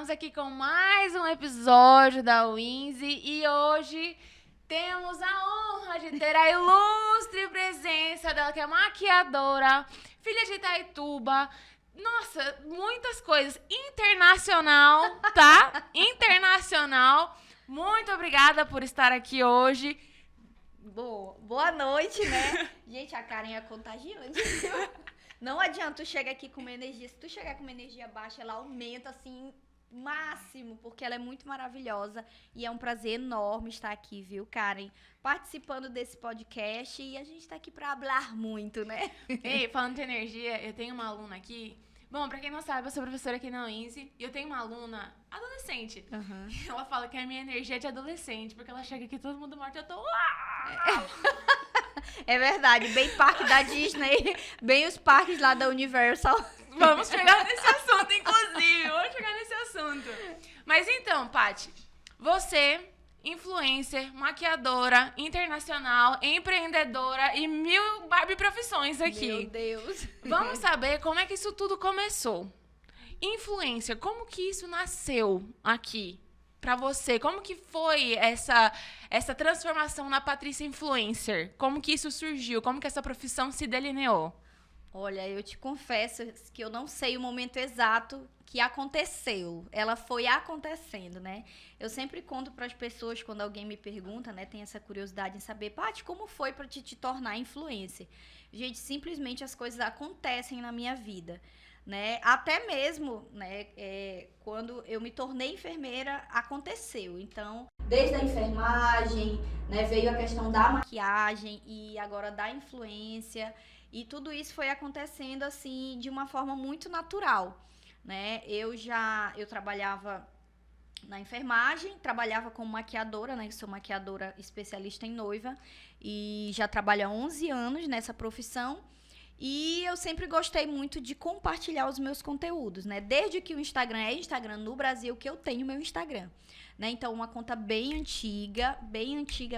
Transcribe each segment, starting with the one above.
Estamos aqui com mais um episódio da Winzy e hoje temos a honra de ter a ilustre presença dela, que é maquiadora, filha de Itaituba. Nossa, muitas coisas. Internacional, tá? Internacional. Muito obrigada por estar aqui hoje. Boa noite, né? Gente, a Karen é contagiante. Não adianta tu chegar aqui com uma energia. Se tu chegar com uma energia baixa, ela aumenta assim, máximo, porque ela é muito maravilhosa. E é um prazer enorme estar aqui, viu, Karen? Participando desse podcast. E a gente tá aqui pra hablar muito, né? Ei, falando de energia, eu tenho uma aluna aqui. Bom, pra quem não sabe, eu sou professora aqui na Winzy e eu tenho uma aluna adolescente. Uhum. Ela fala que a minha energia é de adolescente, porque ela chega aqui todo mundo morto e eu tô... É verdade, bem parque da Disney, bem os parques lá da Universal. Vamos chegar nesse assunto, inclusive. Vamos chegar nesse assunto. Mas então, Paty, você, influencer, maquiadora, internacional, empreendedora e 1000 Barbie profissões aqui. Meu Deus. Vamos saber como é que isso tudo começou. Influencer, como que isso nasceu aqui pra você? Como que foi essa transformação na Patrícia Influencer? Como que isso surgiu? Como que essa profissão se delineou? Olha, eu te confesso que eu não sei o momento exato que aconteceu. Ela foi acontecendo, né? Eu sempre conto para as pessoas quando alguém me pergunta, né? Tem essa curiosidade em saber, Paty, como foi para te tornar influencer? Gente, simplesmente as coisas acontecem na minha vida, né? Até mesmo, né? Quando eu me tornei enfermeira, aconteceu. Então, desde a enfermagem, né? Veio a questão da maquiagem e agora da influência. E tudo isso foi acontecendo, assim, de uma forma muito natural, né? Eu trabalhava na enfermagem, trabalhava como maquiadora, né? Eu sou maquiadora especialista em noiva e já trabalho há 11 anos nessa profissão. E eu sempre gostei muito de compartilhar os meus conteúdos, né? Desde que o Instagram é Instagram no Brasil, que eu tenho meu Instagram, né? Então, uma conta bem antiga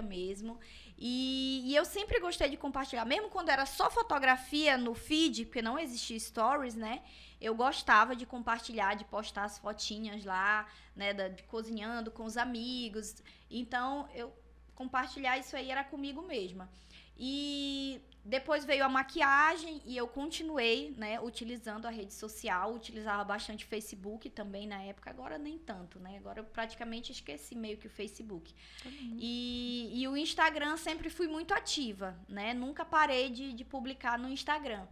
mesmo. E eu sempre gostei de compartilhar, mesmo quando era só fotografia no feed, porque não existia stories, né? Eu gostava de compartilhar, de postar as fotinhas lá, né? De cozinhando com os amigos. Então, eu compartilhar isso aí era comigo mesma. E depois veio a maquiagem e eu continuei, né, utilizando a rede social, utilizava bastante Facebook também na época, agora nem tanto, né? Agora eu praticamente esqueci meio que o Facebook. E o Instagram sempre fui muito ativa, né? Nunca parei de publicar no Instagram.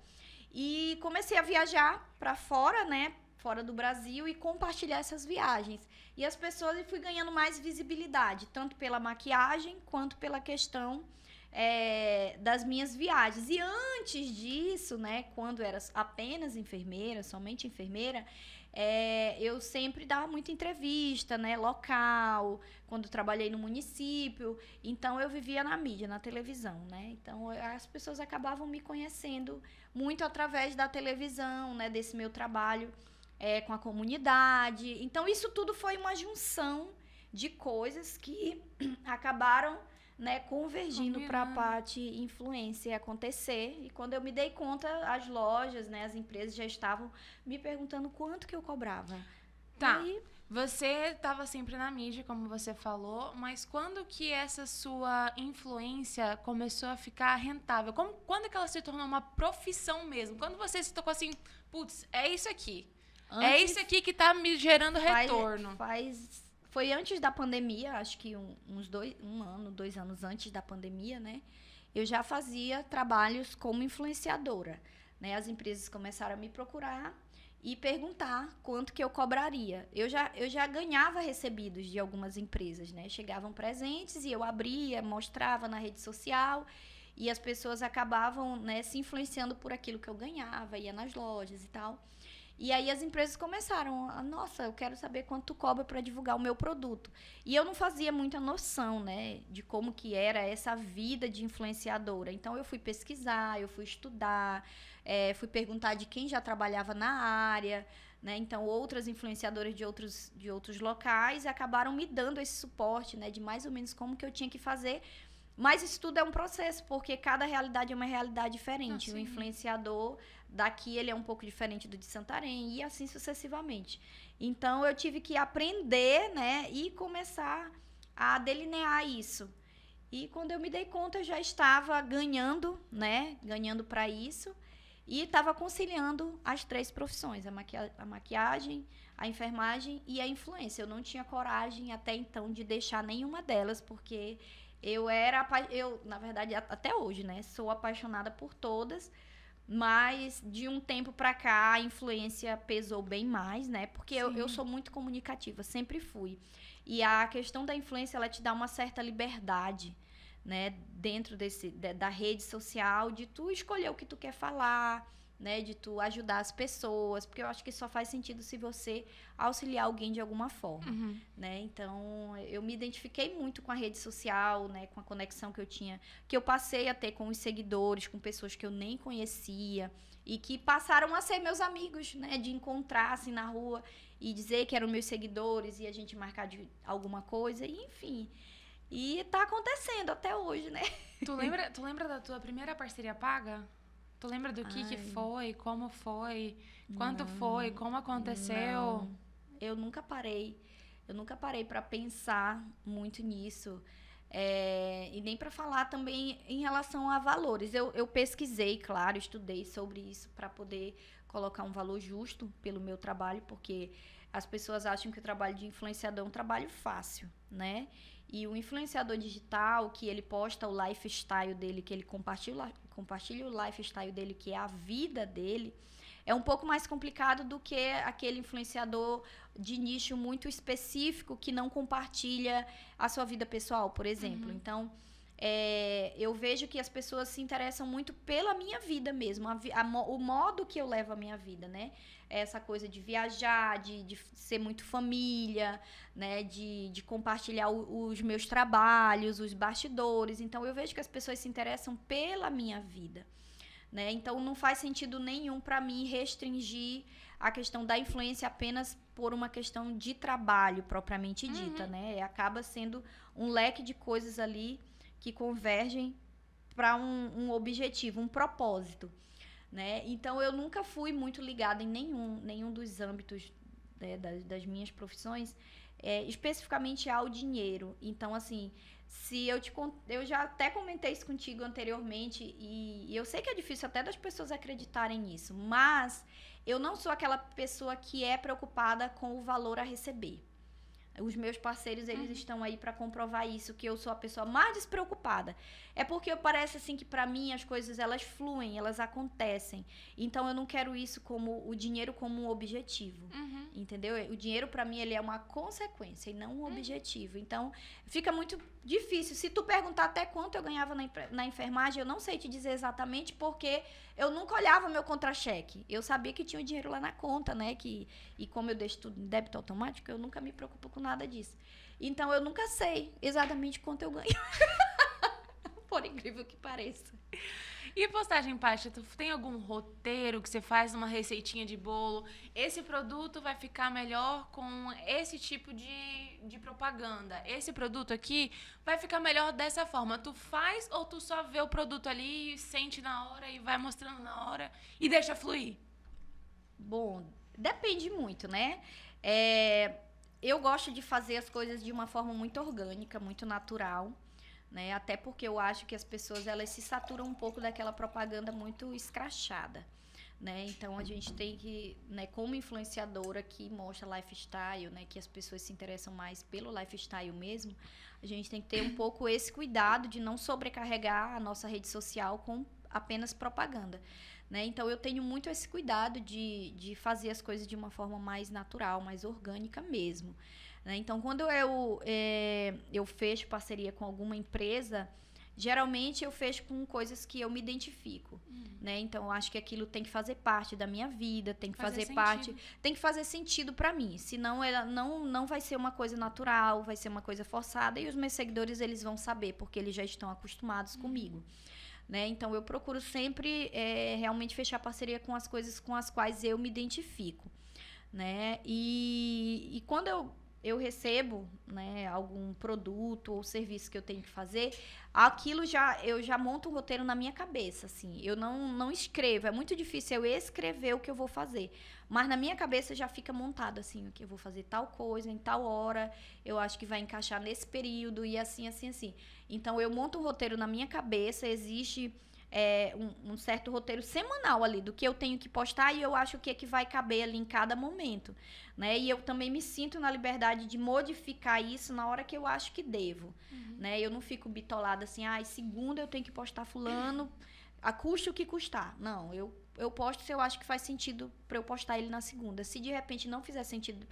E comecei a viajar para fora, né? Fora do Brasil e compartilhar essas viagens. E as pessoas fui ganhando mais visibilidade, tanto pela maquiagem quanto pela questão das minhas viagens. E antes disso, né, quando era apenas enfermeira, somente enfermeira, eu sempre dava muita entrevista, né, local, quando trabalhei no município. Então, eu vivia na mídia, na televisão, né? Então, as pessoas acabavam me conhecendo muito através da televisão, né, desse meu trabalho com a comunidade. Então, isso tudo foi uma junção de coisas que acabaram, né, convergindo para a parte influência acontecer. E quando eu me dei conta, as lojas, né, as empresas já estavam me perguntando quanto que eu cobrava. Tá, você estava sempre na mídia, como você falou, mas quando que essa sua influência começou a ficar rentável? Quando que ela se tornou uma profissão mesmo? Quando você se tocou assim, putz, é isso aqui. É isso aqui que tá me gerando retorno. Foi antes da pandemia, acho que um ano, 2 anos antes da pandemia, né? Eu já fazia trabalhos como influenciadora, né? As empresas começaram a me procurar e perguntar quanto que eu cobraria. Eu já ganhava recebidos de algumas empresas, né? Chegavam presentes e eu abria, mostrava na rede social e as pessoas acabavam, né, se influenciando por aquilo que eu ganhava, ia nas lojas e tal. E aí as empresas começaram, nossa, eu quero saber quanto tu cobra para divulgar o meu produto. E eu não fazia muita noção, né, de como que era essa vida de influenciadora. Então eu fui pesquisar, eu fui estudar, fui perguntar de quem já trabalhava na área, né? Então outras influenciadoras de outros locais acabaram me dando esse suporte, né, de mais ou menos como que eu tinha que fazer Mas isso tudo é um processo, porque cada realidade é uma realidade diferente. O sim. influenciador daqui, ele é um pouco diferente do de Santarém, e assim sucessivamente. Então, eu tive que aprender, né, e começar a delinear isso. E quando eu me dei conta, eu já estava ganhando, né, ganhando para isso, e estava conciliando as 3 profissões, a maquiagem, a enfermagem e a influência. Eu não tinha coragem até então de deixar nenhuma delas, porque na verdade, até hoje, né, sou apaixonada por todas, mas de um tempo pra cá a influência pesou bem mais, né? Porque eu sou muito comunicativa, sempre fui. E a questão da influência, ela te dá uma certa liberdade, né? Dentro da rede social, de tu escolher o que tu quer falar, né? De tu ajudar as pessoas. Porque eu acho que só faz sentido se você auxiliar alguém de alguma forma, né? Então, eu me identifiquei muito com a rede social, né? Com a conexão que eu tinha, que eu passei a ter com os seguidores, com pessoas que eu nem conhecia e que passaram a ser meus amigos, né? De encontrar, assim, na rua e dizer que eram meus seguidores e a gente marcar de alguma coisa, e, enfim. E tá acontecendo até hoje, né? Tu lembra da tua primeira parceria paga? Tu lembra do que foi? Como foi? Quanto foi? Como aconteceu? Não, eu nunca parei. Eu nunca parei para pensar muito nisso. E nem para falar também em relação a valores. Eu pesquisei, claro, estudei sobre isso para poder colocar um valor justo pelo meu trabalho, porque as pessoas acham que o trabalho de influenciador é um trabalho fácil, né? E o influenciador digital, que ele posta o lifestyle dele, que ele compartilha o lifestyle dele, que é a vida dele, é um pouco mais complicado do que aquele influenciador de nicho muito específico que não compartilha a sua vida pessoal, por exemplo. Então, eu vejo que as pessoas se interessam muito pela minha vida mesmo, o modo que eu levo a minha vida, né? Essa coisa de viajar, de ser muito família, né? De compartilhar os meus trabalhos, os bastidores. Então, eu vejo que as pessoas se interessam pela minha vida, né? Então, não faz sentido nenhum para mim restringir a questão da influência apenas por uma questão de trabalho propriamente dita, né? Acaba sendo um leque de coisas ali que convergem para um objetivo, um propósito, né? Então, eu nunca fui muito ligada em nenhum dos âmbitos, né, das minhas profissões, especificamente ao dinheiro. Então, assim, eu já até comentei isso contigo anteriormente, e eu sei que é difícil até das pessoas acreditarem nisso, mas eu não sou aquela pessoa que é preocupada com o valor a receber. Os meus parceiros, eles estão aí para comprovar isso, que eu sou a pessoa mais despreocupada. É porque parece assim que para mim as coisas, elas fluem, elas acontecem. Então eu não quero isso como o dinheiro como um objetivo, entendeu? O dinheiro para mim ele é uma consequência e não um objetivo. Então fica muito difícil. Se tu perguntar até quanto eu ganhava na enfermagem, eu não sei te dizer exatamente, porque eu nunca olhava meu contra-cheque. Eu sabia que tinha o dinheiro lá na conta, né? E como eu deixo tudo em débito automático, eu nunca me preocupo com nada disso. Então, eu nunca sei exatamente quanto eu ganho. Por incrível que pareça. E postagem, Paty, tu tem algum roteiro que você faz uma receitinha de bolo? Esse produto vai ficar melhor com esse tipo de propaganda. Esse produto aqui vai ficar melhor dessa forma. Tu faz ou tu só vê o produto ali, sente na hora e vai mostrando na hora e deixa fluir? Bom, depende muito, né? Eu gosto de fazer as coisas de uma forma muito orgânica, muito natural, né? Até porque eu acho que as pessoas, elas se saturam um pouco daquela propaganda muito escrachada, né? Então, a gente tem que, né, como influenciadora que mostra lifestyle, né, que as pessoas se interessam mais pelo lifestyle mesmo, a gente tem que ter um pouco esse cuidado de não sobrecarregar a nossa rede social com apenas propaganda, né? Então, eu tenho muito esse cuidado de fazer as coisas de uma forma mais natural, mais orgânica mesmo, né? Então, quando eu fecho parceria com alguma empresa, geralmente eu fecho com coisas que eu me identifico, né? Então, eu acho que aquilo tem que fazer parte da minha vida, tem que fazer parte, tem que fazer sentido para mim, senão ela não vai ser uma coisa natural, vai ser uma coisa forçada, e os meus seguidores, eles vão saber, porque eles já estão acostumados comigo, né? Então, eu procuro sempre realmente fechar parceria com as coisas com as quais eu me identifico, né? E quando eu recebo, né, algum produto ou serviço que eu tenho que fazer, aquilo eu já monto um roteiro na minha cabeça, assim. Eu não escrevo, é muito difícil eu escrever o que eu vou fazer. Mas na minha cabeça já fica montado, assim, que eu vou fazer tal coisa em tal hora, eu acho que vai encaixar nesse período e assim, assim, assim. Então, eu monto um roteiro na minha cabeça, existe um certo roteiro semanal ali do que eu tenho que postar e eu acho o que é que vai caber ali em cada momento, né? E eu também me sinto na liberdade de modificar isso na hora que eu acho que devo, né? Eu não fico bitolada assim, segunda eu tenho que postar fulano, a custe o que custar. Não, eu posto se eu acho que faz sentido para eu postar ele na segunda. Se de repente não fizer sentido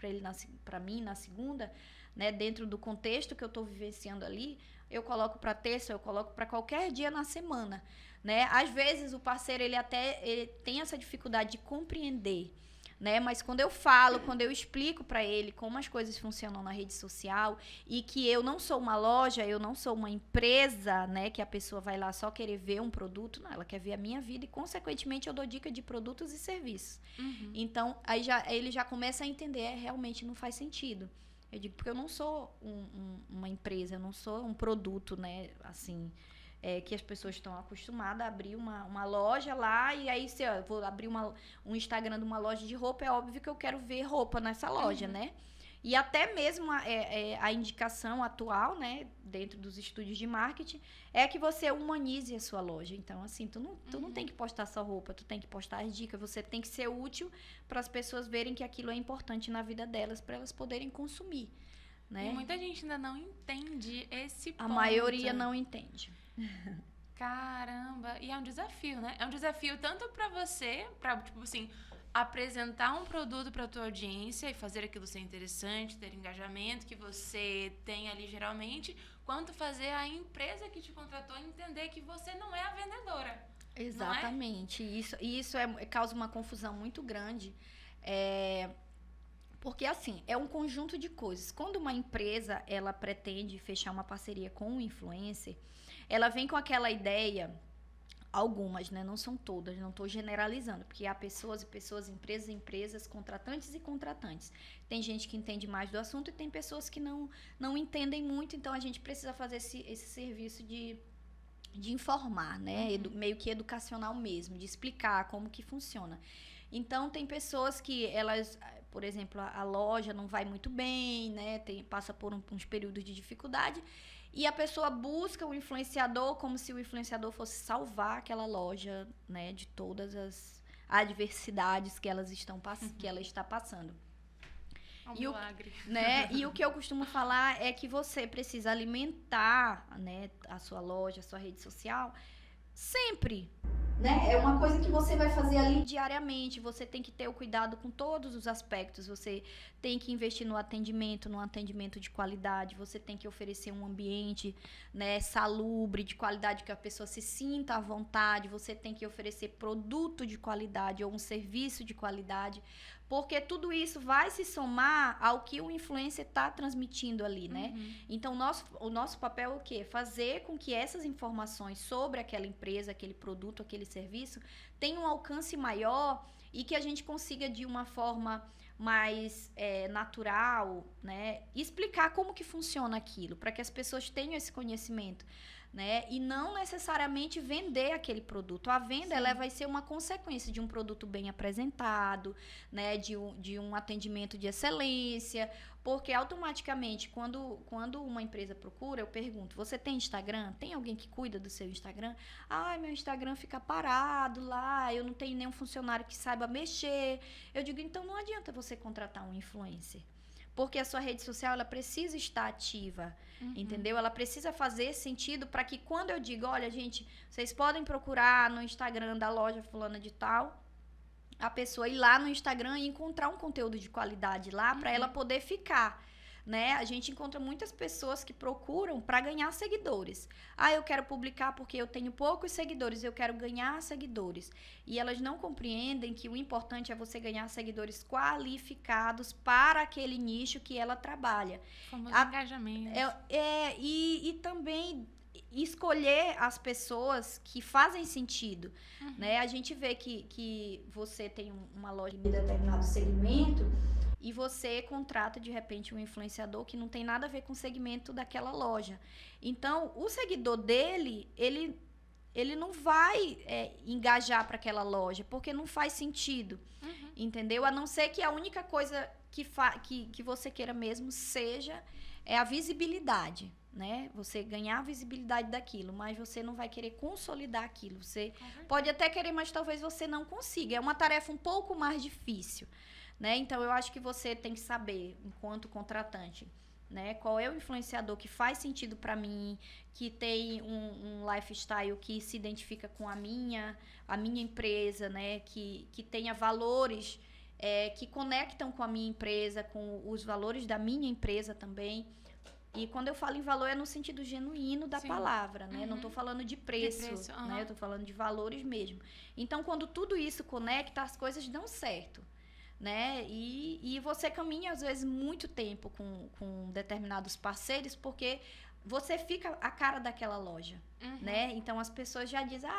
para mim na segunda, né, dentro do contexto que eu estou vivenciando ali, eu coloco para terça, eu coloco para qualquer dia na semana, né? Às vezes o parceiro ele tem essa dificuldade de compreender, né? Mas quando eu explico para ele como as coisas funcionam na rede social e que eu não sou uma loja, eu não sou uma empresa, né, que a pessoa vai lá só querer ver um produto, não, ela quer ver a minha vida e consequentemente eu dou dica de produtos e serviços. Então, ele já começa a entender, realmente não faz sentido. Eu digo, porque eu não sou uma empresa, eu não sou um produto, né, assim, que as pessoas estão acostumadas a abrir uma loja lá, e aí se eu vou abrir um Instagram de uma loja de roupa, é óbvio que eu quero ver roupa nessa loja, né? E até mesmo a indicação atual, né, dentro dos estúdios de marketing, é que você humanize a sua loja. Então, assim, tu não tem que postar só roupa, tu tem que postar as dicas, você tem que ser útil para as pessoas verem que aquilo é importante na vida delas, para elas poderem consumir, né? E muita gente ainda não entende esse ponto. A maioria não entende. Caramba, e é um desafio, né? É um desafio tanto para você, para, tipo assim, apresentar um produto para a tua audiência e fazer aquilo ser interessante, ter engajamento que você tem ali geralmente, quanto fazer a empresa que te contratou entender que você não é a vendedora. Exatamente. Isso causa uma confusão muito grande. Porque, assim, é um conjunto de coisas. Quando uma empresa, ela pretende fechar uma parceria com um influencer, ela vem com aquela ideia, algumas, né? Não são todas, não estou generalizando, porque há pessoas e pessoas, empresas, contratantes e contratantes. Tem gente que entende mais do assunto e tem pessoas que não entendem muito, então a gente precisa fazer esse serviço de informar, né? Meio que educacional mesmo, de explicar como que funciona. Então, tem pessoas que elas, por exemplo, a loja não vai muito bem, né? Passa por uns períodos de dificuldade e a pessoa busca o influenciador como se o influenciador fosse salvar aquela loja, né? De todas as adversidades que ela está passando. Um milagre. E o que eu costumo falar é que você precisa alimentar, né, a sua loja, a sua rede social, sempre. Né? É uma coisa que você vai fazer ali diariamente. Você tem que ter o cuidado com todos os aspectos. Você tem que investir no atendimento de qualidade. Você tem que oferecer um ambiente, né, salubre, de qualidade, que a pessoa se sinta à vontade. Você tem que oferecer produto de qualidade ou um serviço de qualidade. Porque tudo isso vai se somar ao que o influencer está transmitindo ali, né? Então, o nosso papel é o quê? Fazer com que essas informações sobre aquela empresa, aquele produto, aquele serviço, tenham um alcance maior e que a gente consiga, de uma forma mais natural, né, explicar como que funciona aquilo, para que as pessoas tenham esse conhecimento, né, e não necessariamente vender aquele produto. A venda, ela vai ser uma consequência de um produto bem apresentado, né, de um atendimento de excelência, porque automaticamente, quando uma empresa procura, eu pergunto, você tem Instagram? Tem alguém que cuida do seu Instagram? Meu Instagram fica parado lá, eu não tenho nenhum funcionário que saiba mexer. Eu digo, então não adianta você contratar um influencer. Porque a sua rede social, ela precisa estar ativa, entendeu? Ela precisa fazer sentido para que quando eu digo, olha, gente, vocês podem procurar no Instagram da loja fulana de tal, a pessoa ir lá no Instagram e encontrar um conteúdo de qualidade lá para ela poder ficar, né? A gente encontra muitas pessoas que procuram para ganhar seguidores. Eu quero publicar porque eu tenho poucos seguidores, eu quero ganhar seguidores. E elas não compreendem que o importante é você ganhar seguidores qualificados para aquele nicho que ela trabalha. Famoso engajamento. E também escolher as pessoas que fazem sentido, né? A gente vê que você tem uma loja em determinado segmento e você contrata, de repente, um influenciador que não tem nada a ver com o segmento daquela loja. Então, o seguidor dele, ele não vai engajar para aquela loja, porque não faz sentido, entendeu? A não ser que a única coisa que você queira mesmo seja a visibilidade, né? Você ganhar a visibilidade daquilo, mas você não vai querer consolidar aquilo. Você pode até querer, mas talvez você não consiga. É uma tarefa um pouco mais difícil, né? Então, eu acho que você tem que saber, enquanto contratante, né, qual é o influenciador que faz sentido para mim, que tem um lifestyle que se identifica com a minha empresa, né, que tenha valores que conectam com a minha empresa, com os valores da minha empresa também. E quando eu falo em valor, é no sentido genuíno da palavra, né? Não estou falando de preço, né? Eu estou falando de valores mesmo. Então, quando tudo isso conecta, as coisas dão certo, né? E você caminha, às vezes, muito tempo com determinados parceiros, porque você fica a cara daquela loja, né? Então, as pessoas já dizem,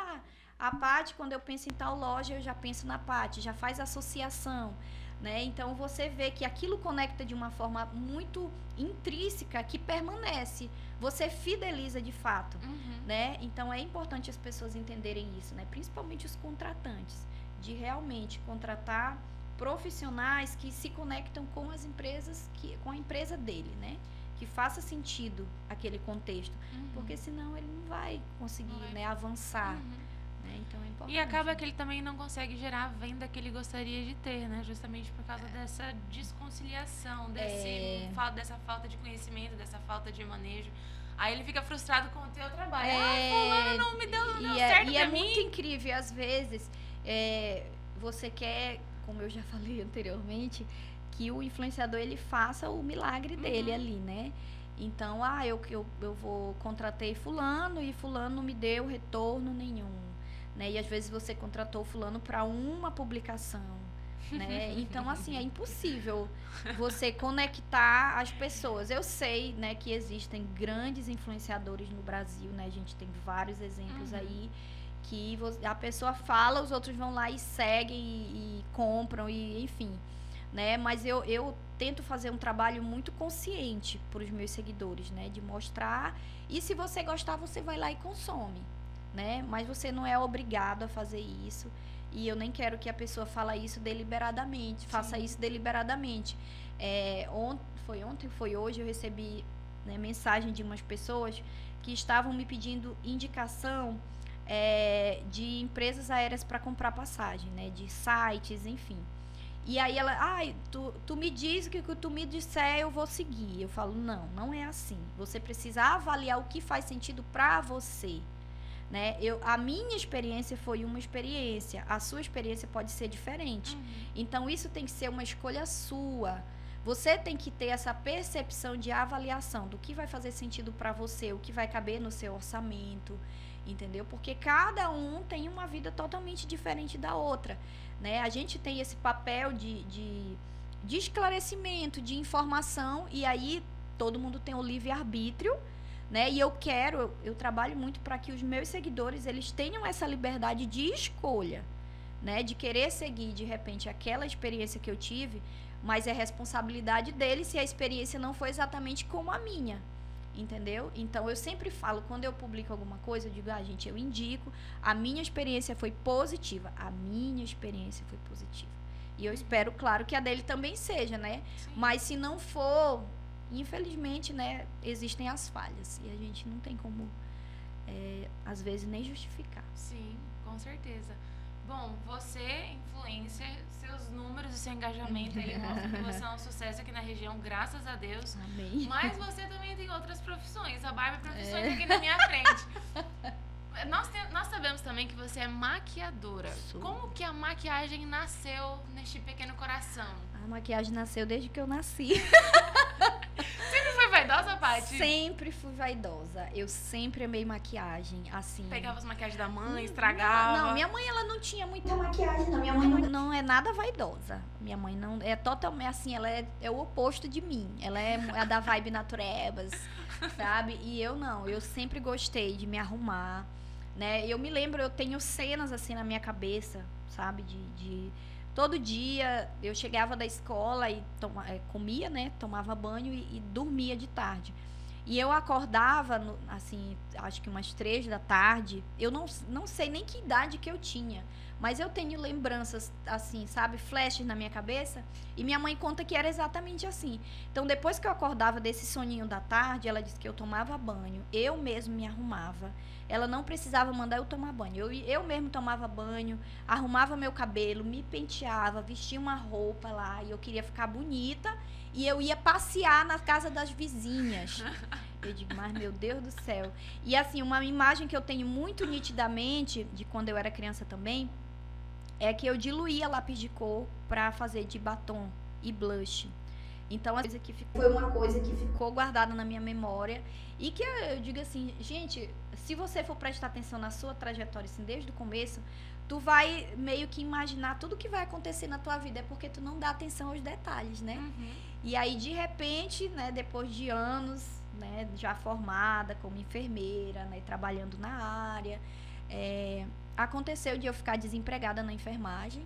a Paty, quando eu penso em tal loja, eu já penso na Paty, já faz associação, né? Então, você vê que aquilo conecta de uma forma muito intrínseca, que permanece. Você fideliza de fato, né? Então, é importante as pessoas entenderem isso, né? Principalmente os contratantes, de realmente contratar profissionais que se conectam com as empresas, com a empresa dele, né? Que faça sentido aquele contexto, porque senão ele não vai conseguir, né, avançar. Né? Então é importante. E acaba que ele também não consegue gerar a venda que ele gostaria de ter, né? Justamente por causa dessa desconciliação, dessa falta de conhecimento, dessa falta de manejo. Aí ele fica frustrado com o teu trabalho. Fulano não me deu certo e é muito incrível, às vezes, você quer, como eu já falei anteriormente, que o influenciador ele faça o milagre dele ali, né? Então, eu contratei fulano e fulano não me deu retorno nenhum, né? E às vezes você contratou fulano para uma publicação, né? Então, assim, é impossível você conectar as pessoas. Eu sei, né, que existem grandes influenciadores no Brasil, né? A gente tem vários exemplos aí que a pessoa fala, os outros vão lá e seguem e compram, e enfim, né? Mas eu tento fazer um trabalho muito consciente para os meus seguidores, né? De mostrar, e se você gostar, você vai lá e consome, né? Mas você não é obrigado a fazer isso, e eu nem quero que a pessoa faça isso deliberadamente. Foi hoje, eu recebi, né, mensagem de umas pessoas que estavam me pedindo indicação de empresas aéreas para comprar passagem, né? De sites, enfim. E aí ela, tu me diz que o que tu me disser eu vou seguir. Eu falo, não é assim. Você precisa avaliar o que faz sentido para você, né? A minha experiência foi uma experiência, a sua experiência pode ser diferente. Então, isso tem que ser uma escolha sua. Você tem que ter essa percepção de avaliação do que vai fazer sentido para você, o que vai caber no seu orçamento, entendeu? Porque cada um tem uma vida totalmente diferente da outra, né? A gente tem esse papel de esclarecimento, de informação, e aí todo mundo tem o livre-arbítrio, né? E eu trabalho muito para que os meus seguidores, eles tenham essa liberdade de escolha, né? De querer seguir, de repente, aquela experiência que eu tive, mas é responsabilidade deles se a experiência não foi exatamente como a minha, entendeu? Então, eu sempre falo, quando eu publico alguma coisa, eu digo, gente, eu indico, a minha experiência foi positiva. E eu espero, claro, que a dele também seja, né? Sim. Mas se não for, infelizmente, né, existem as falhas. E a gente não tem como, às vezes, nem justificar. Sim, com certeza. Bom, você, influencer, seus números e seu engajamento, ele mostra que você é um sucesso aqui na região, graças a Deus. Amém. Mas você também tem outras profissões. A Barbie profissões aqui na minha frente. Nós sabemos também que você é maquiadora. Sou. Como que a maquiagem nasceu neste pequeno coração? A maquiagem nasceu desde que eu nasci. Sempre foi vaidosa, Paty? Sempre fui vaidosa. Eu sempre amei maquiagem, assim. Pegava as maquiagens da mãe, estragava? Não, minha mãe, ela não tinha muita maquiagem, não. Minha mãe não é nada vaidosa. Minha mãe não é totalmente assim, ela é o oposto de mim. Ela é a da vibe naturebas, sabe? E eu não, eu sempre gostei de me arrumar, né? Eu me lembro, eu tenho cenas assim na minha cabeça, sabe? Todo dia eu chegava da escola e comia, né? Tomava banho e dormia de tarde. E eu acordava, assim, acho que umas 3 da tarde. Eu não sei nem que idade que eu tinha. Mas eu tenho lembranças, assim, sabe? Flashes na minha cabeça. E minha mãe conta que era exatamente assim. Então, depois que eu acordava desse soninho da tarde, ela disse que eu tomava banho. Eu mesmo me arrumava. Ela não precisava mandar eu tomar banho. Eu mesmo tomava banho, arrumava meu cabelo, me penteava, vestia uma roupa lá. E eu queria ficar bonita. E eu ia passear na casa das vizinhas. Eu digo, mas meu Deus do céu. E assim, uma imagem que eu tenho muito nitidamente, de quando eu era criança também, é que eu diluía lápis de cor para fazer de batom e blush. Então, foi uma coisa que ficou guardada na minha memória. E que eu digo assim, gente, se você for prestar atenção na sua trajetória, assim, desde o começo, tu vai meio que imaginar tudo que vai acontecer na tua vida. É porque tu não dá atenção aos detalhes, né? E aí, de repente, né, depois de anos, né, já formada como enfermeira, né, trabalhando na área, aconteceu de eu ficar desempregada na enfermagem.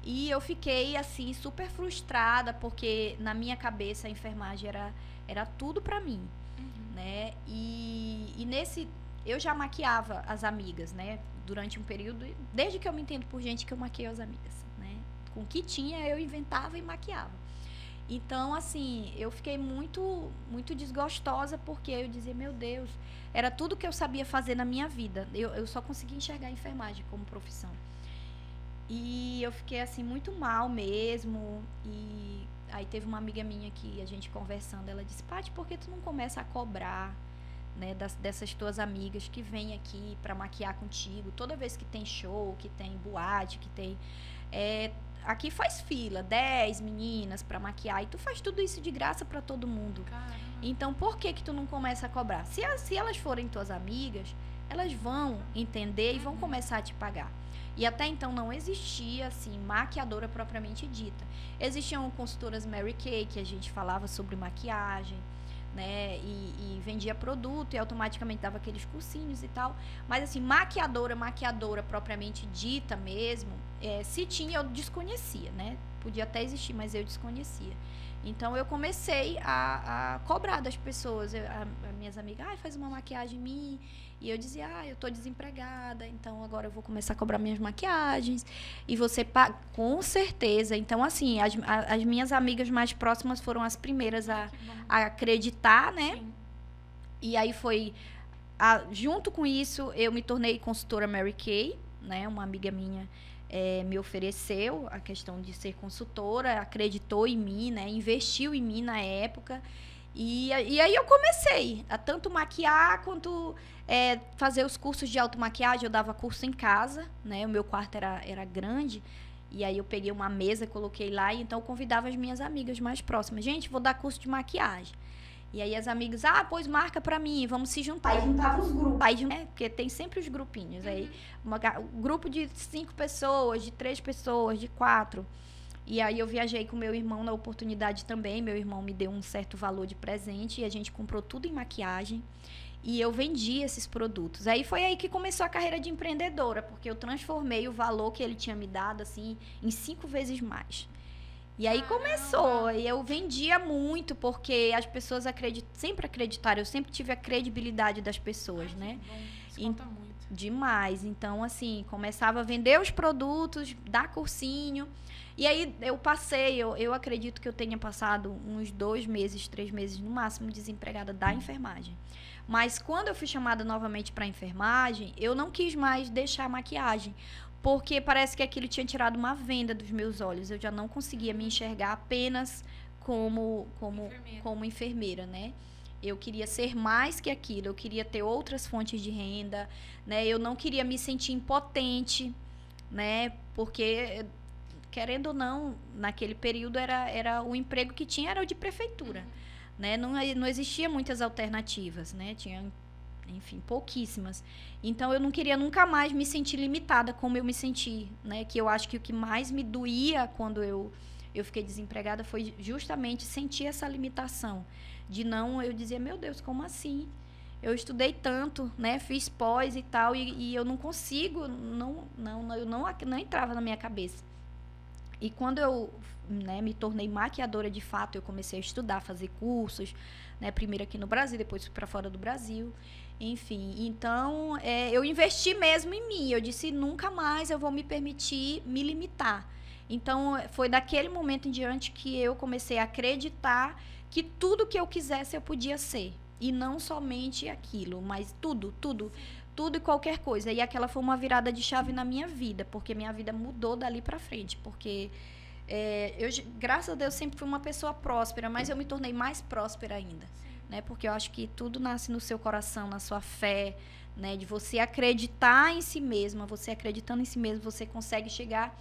E eu fiquei, assim, super frustrada, porque na minha cabeça a enfermagem era tudo pra mim, né? E nesse... Eu já maquiava as amigas, né? Durante um período, desde que eu me entendo por gente, que eu maqueio as amigas, né? Com o que tinha, eu inventava e maquiava. Então, assim, eu fiquei muito, muito desgostosa, porque eu dizia, meu Deus, era tudo que eu sabia fazer na minha vida. Eu só conseguia enxergar a enfermagem como profissão. E eu fiquei, assim, muito mal mesmo. E aí teve uma amiga minha que a gente conversando, ela disse, Paty, por que tu não começa a cobrar, né, dessas tuas amigas que vêm aqui pra maquiar contigo? Toda vez que tem show, que tem boate, que tem... aqui faz fila, 10 meninas pra maquiar, e tu faz tudo isso de graça pra todo mundo. Caramba. Então, por que tu não começa a cobrar? Se elas forem tuas amigas, elas vão entender e vão começar a te pagar. E até então não existia, assim, maquiadora propriamente dita. Existiam consultoras Mary Kay, que a gente falava sobre maquiagem, né, e vendia produto e automaticamente dava aqueles cursinhos e tal. Mas, assim, maquiadora propriamente dita mesmo, se tinha, eu desconhecia, né? Podia até existir, mas eu desconhecia. Então, eu comecei a cobrar das pessoas. As minhas amigas, faz uma maquiagem em mim. E eu dizia, eu tô desempregada, então agora eu vou começar a cobrar minhas maquiagens. E você paga, com certeza. Então, assim, as minhas amigas mais próximas foram as primeiras a acreditar, né? Sim. E aí foi... junto com isso, eu me tornei consultora Mary Kay, né? Uma amiga minha me ofereceu a questão de ser consultora, acreditou em mim, né? Investiu em mim na época. E aí eu comecei a tanto maquiar quanto fazer os cursos de automaquiagem. Eu dava curso em casa, né? O meu quarto era grande. E aí eu peguei uma mesa, coloquei lá. E então eu convidava as minhas amigas mais próximas. Gente, vou dar curso de maquiagem. E aí as amigas, pois marca pra mim, vamos se juntar. Aí juntava os grupos. Aí, porque tem sempre os grupinhos. Aí um grupo de 5 pessoas, de 3 pessoas, de 4. E aí eu viajei com meu irmão na oportunidade também. Meu irmão me deu um certo valor de presente e a gente comprou tudo em maquiagem. E eu vendi esses produtos. Aí foi aí que começou a carreira de empreendedora, porque eu transformei o valor que ele tinha me dado, assim, em 5 vezes mais. E aí começou. E eu vendia muito, porque as pessoas sempre acreditaram. Eu sempre tive a credibilidade das pessoas, né? Bom, isso conta muito. Demais. Então, assim, começava a vender os produtos, dar cursinho. E aí eu acredito que eu tenha passado uns 2 meses, 3 meses no máximo desempregada da enfermagem. Mas quando eu fui chamada novamente para enfermagem, eu não quis mais deixar a maquiagem, porque parece que aquilo tinha tirado uma venda dos meus olhos. Eu já não conseguia me enxergar apenas como enfermeira, né? Eu queria ser mais que aquilo, eu queria ter outras fontes de renda, né? Eu não queria me sentir impotente, né? Porque, querendo ou não, naquele período era o emprego que tinha era o de prefeitura, né? Não existia muitas alternativas, né? Tinha, enfim, pouquíssimas. Então, eu não queria nunca mais me sentir limitada como eu me senti, né? Que eu acho que o que mais me doía quando eu fiquei desempregada foi justamente sentir essa limitação. Eu dizia, meu Deus, como assim? Eu estudei tanto, né? Fiz pós e tal, e eu não consigo, eu não entrava na minha cabeça. E quando eu, né, me tornei maquiadora de fato, eu comecei a estudar, fazer cursos, né, primeiro aqui no Brasil, depois fui para fora do Brasil. Enfim, então eu investi mesmo em mim. Eu disse, nunca mais eu vou me permitir me limitar. Então, foi daquele momento em diante que eu comecei a acreditar que tudo que eu quisesse eu podia ser. E não somente aquilo, mas tudo e qualquer coisa. E aquela foi uma virada de chave na minha vida, porque minha vida mudou dali pra frente. Porque, eu, graças a Deus, sempre fui uma pessoa próspera, mas eu me tornei mais próspera ainda. Né? Porque eu acho que tudo nasce no seu coração, na sua fé, né? De você acreditar em si mesma. Você acreditando em si mesmo, você consegue chegar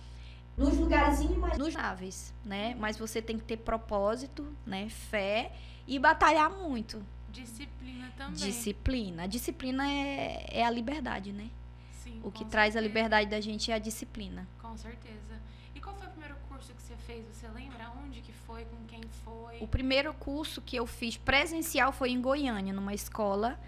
nos lugares inimagináveis, né? Mas você tem que ter propósito, né? Fé e batalhar muito. Disciplina também. Disciplina. A disciplina é a liberdade, né? Sim, o que traz a liberdade da gente é a disciplina. Com certeza. E qual foi o primeiro curso que você fez? Você lembra onde que foi, com quem foi? O primeiro curso que eu fiz presencial foi em Goiânia, numa escola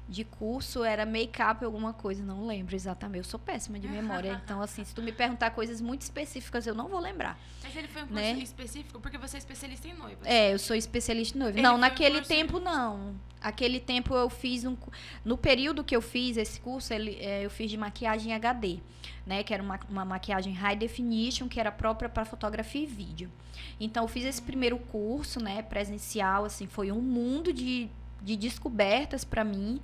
de curso, era make-up alguma coisa, não lembro exatamente. Eu sou péssima de memória, então assim, se tu me perguntar coisas muito específicas, eu não vou lembrar. Mas ele foi um curso específico? Porque você é especialista em noivas. Eu sou especialista em noivas. Não, naquele tempo não. Aquele tempo eu fiz no período que eu fiz esse curso, eu fiz de maquiagem HD, né? Que era uma maquiagem high definition, que era própria para fotografia e vídeo. Então, eu fiz esse primeiro curso, né? Presencial, assim, foi um mundo de descobertas para mim,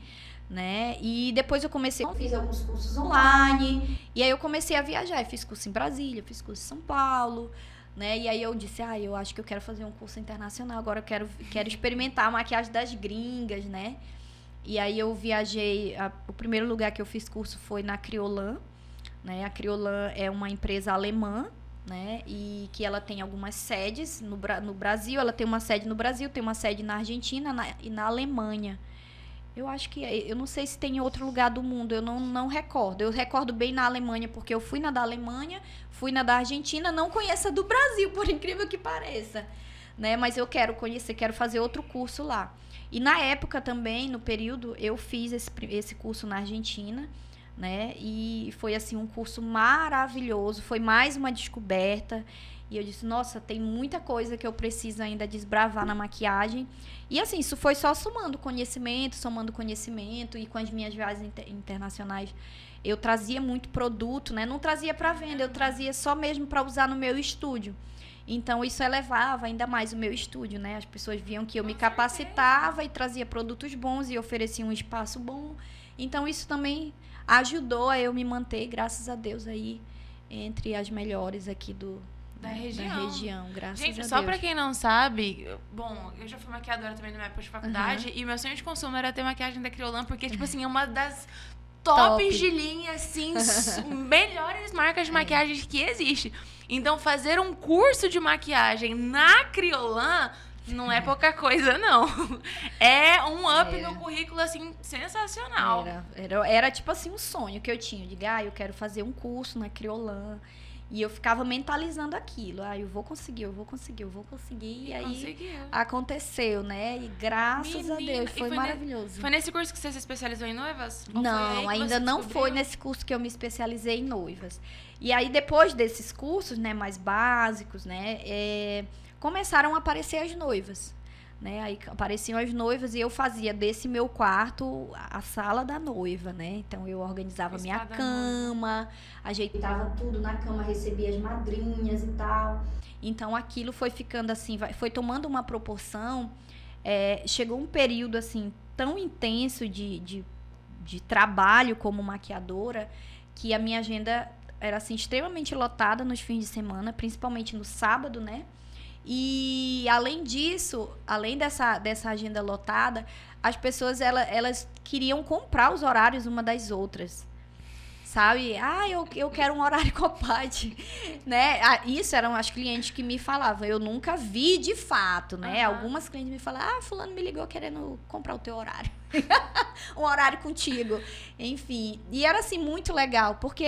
né? E depois eu fiz alguns cursos online, e aí eu comecei a viajar. Eu fiz curso em Brasília, fiz curso em São Paulo, né? E aí eu disse, eu acho que eu quero fazer um curso internacional, agora eu quero experimentar a maquiagem das gringas, né? E aí eu viajei, o primeiro lugar que eu fiz curso foi na Criolan, né? A Criolan é uma empresa alemã, né? E que ela tem algumas sedes no Brasil, ela tem uma sede no Brasil, tem uma sede na Argentina e na Alemanha. Eu acho que, eu não sei se tem em outro lugar do mundo, eu não recordo. Eu recordo bem na Alemanha, porque eu fui na da Alemanha, fui na da Argentina, não conheço a do Brasil, por incrível que pareça, né? Mas eu quero conhecer, quero fazer outro curso lá. E na época também, no período, eu fiz esse curso na Argentina, né? E foi assim um curso maravilhoso, foi mais uma descoberta. E eu disse, nossa, tem muita coisa que eu preciso ainda desbravar na maquiagem. E assim, isso foi só somando conhecimento, e com as minhas viagens internacionais, eu trazia muito produto, né? Não trazia para venda, eu trazia só mesmo para usar no meu estúdio. Então, isso elevava ainda mais o meu estúdio, né? As pessoas viam que eu me capacitava e trazia produtos bons e oferecia um espaço bom. Então, isso também ajudou a eu me manter, graças a Deus, aí entre as melhores aqui da região, graças a Deus. Gente, só pra quem não sabe, bom, eu já fui maquiadora também na minha época de faculdade, e meu sonho de consumo era ter maquiagem da Criolan, porque, tipo assim, é uma das tops de linha, assim, melhores marcas de maquiagem que existe. Então, fazer um curso de maquiagem na Criolan não é pouca coisa, não. É um up no currículo, assim, sensacional. Era tipo assim, um sonho que eu tinha. Eu digo, eu quero fazer um curso na Criolan. E eu ficava mentalizando aquilo. Eu vou conseguir. E aí conseguiu. Aconteceu, né? E graças a Deus, foi maravilhoso. Foi nesse curso que você se especializou em noivas? Não, ainda não foi nesse curso que eu me especializei em noivas. E aí, depois desses cursos, né, mais básicos, né, começaram a aparecer as noivas. Né? Aí apareciam as noivas e eu fazia desse meu quarto a sala da noiva, né? Então eu organizava minha cama, ajeitava tudo na cama, recebia as madrinhas e tal. Então aquilo foi ficando assim, foi tomando uma proporção. Chegou um período assim tão intenso de trabalho como maquiadora que a minha agenda era assim extremamente lotada nos fins de semana, principalmente no sábado, né? E, além disso, além dessa agenda lotada, as pessoas, elas queriam comprar os horários uma das outras. Sabe? Eu quero um horário com a Paty, né? Isso eram as clientes que me falavam. Eu nunca vi de fato, né? Algumas clientes me falavam, fulano me ligou querendo comprar o teu horário. Um horário contigo. Enfim. E era, assim, muito legal, porque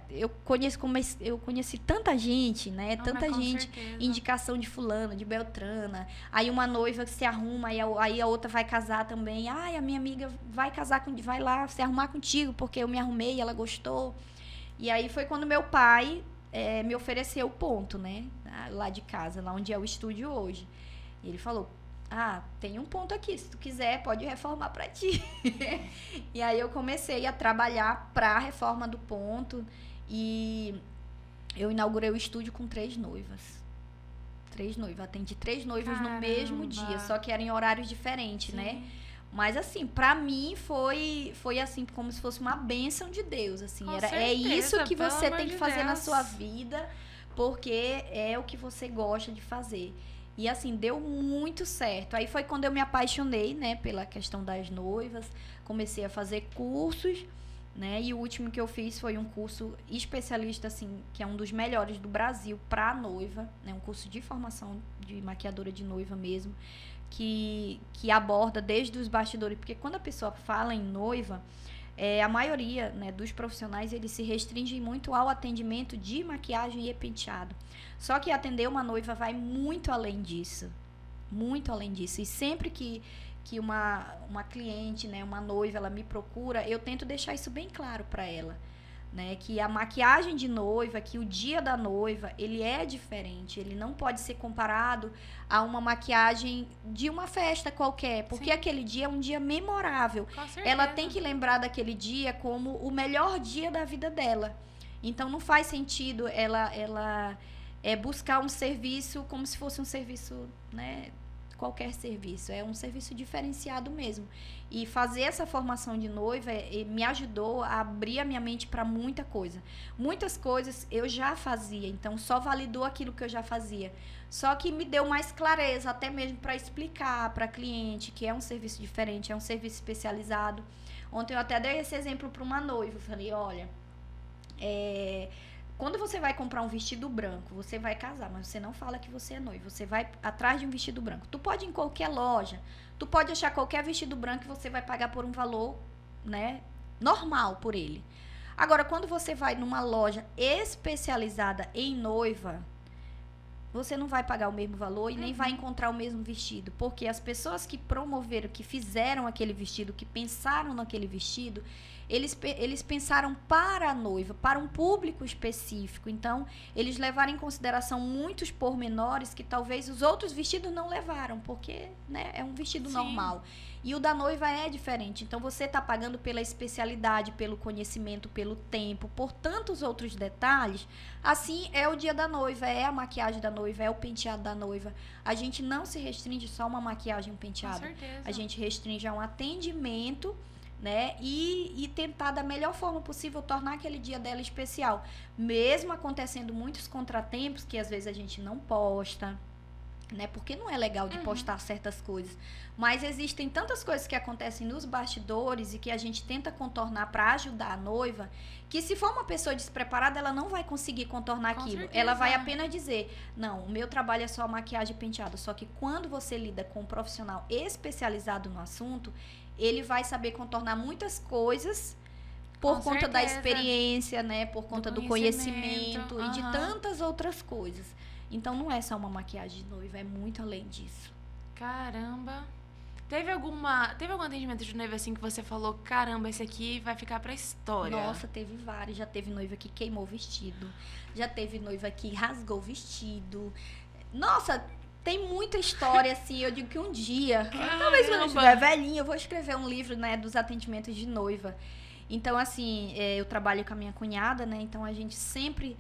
eu conheci tanta gente, né? Tanta gente. Certeza. Indicação de fulano, de Beltrana. Aí uma noiva que se arruma, aí a outra vai casar também. A minha amiga vai lá se arrumar contigo, porque eu me arrumei e ela gostou. E aí foi quando meu pai me ofereceu o ponto, né? Lá de casa, lá onde é o estúdio hoje. E ele falou, tem um ponto aqui, se tu quiser, pode reformar pra ti. E aí eu comecei a trabalhar pra reforma do ponto. E eu inaugurei o estúdio com 3 noivas. 3 noivas. Atendi 3 noivas no mesmo dia, só que eram em horários diferentes, né? Mas assim, pra mim foi assim como se fosse uma bênção de Deus, assim. É isso que você tem que fazer na sua vida, porque é o que você gosta de fazer. E assim, deu muito certo. Aí foi quando eu me apaixonei, né, pela questão das noivas, comecei a fazer cursos, né? E o último que eu fiz foi um curso especialista, assim, que é um dos melhores do Brasil para noiva, né? Um curso de formação de maquiadora de noiva mesmo, que aborda desde os bastidores, porque quando a pessoa fala em noiva, a maioria, né, dos profissionais, eles se restringem muito ao atendimento de maquiagem e penteado. Só que atender uma noiva vai muito além disso. Muito além disso. E sempre que uma cliente, né, uma noiva, ela me procura, eu tento deixar isso bem claro para ela. Né, que a maquiagem de noiva, que o dia da noiva, ele é diferente. Ele não pode ser comparado a uma maquiagem de uma festa qualquer. Porque aquele dia é um dia memorável. Ela tem que lembrar daquele dia como o melhor dia da vida dela. Então, não faz sentido ela buscar um serviço como se fosse um serviço, né, qualquer serviço. É um serviço diferenciado mesmo. E fazer essa formação de noiva me ajudou a abrir a minha mente para muita coisa. Muitas coisas eu já fazia, então só validou aquilo que eu já fazia. Só que me deu mais clareza, até mesmo para explicar para cliente que é um serviço diferente, é um serviço especializado. Ontem eu até dei esse exemplo para uma noiva. Eu falei, olha, quando você vai comprar um vestido branco, você vai casar, mas você não fala que você é noivo. Você vai atrás de um vestido branco. Tu pode ir em qualquer loja, tu pode achar qualquer vestido branco e você vai pagar por um valor, né, normal por ele. Agora, quando você vai numa loja especializada em noiva, você não vai pagar o mesmo valor e nem vai encontrar o mesmo vestido. Porque as pessoas que promoveram, que fizeram aquele vestido, que pensaram naquele vestido, eles pensaram para a noiva, para um público específico. Então, eles levaram em consideração muitos pormenores que talvez os outros vestidos não levaram, porque, né, é um vestido normal. E o da noiva é diferente. Então, você está pagando pela especialidade, pelo conhecimento, pelo tempo, por tantos outros detalhes. Assim, é o dia da noiva, é a maquiagem da noiva, é o penteado da noiva. A gente não se restringe só a uma maquiagem e um penteado. Com certeza. A gente restringe a um atendimento, né? E tentar da melhor forma possível tornar aquele dia dela especial. Mesmo acontecendo muitos contratempos que às vezes a gente não posta, né? Porque não é legal de postar certas coisas. Mas existem tantas coisas que acontecem nos bastidores e que a gente tenta contornar para ajudar a noiva, que se for uma pessoa despreparada, ela não vai conseguir contornar aquilo. Certeza. Ela vai apenas dizer, não, o meu trabalho é só maquiagem e penteado. Só que quando você lida com um profissional especializado no assunto, ele vai saber contornar muitas coisas por conta da experiência, né? Por conta do conhecimento e de tantas outras coisas. Então, não é só uma maquiagem de noiva, é muito além disso. Caramba! Teve algum atendimento de noiva assim que você falou, caramba, esse aqui vai ficar pra história? Nossa, teve vários. Já teve noiva que queimou o vestido. Já teve noiva que rasgou o vestido. Nossa, tem muita história, assim. Eu digo que um dia, talvez quando eu estiver velhinha, eu vou escrever um livro, né, dos atendimentos de noiva. Então, assim, eu trabalho com a minha cunhada, né? Então, a gente sempre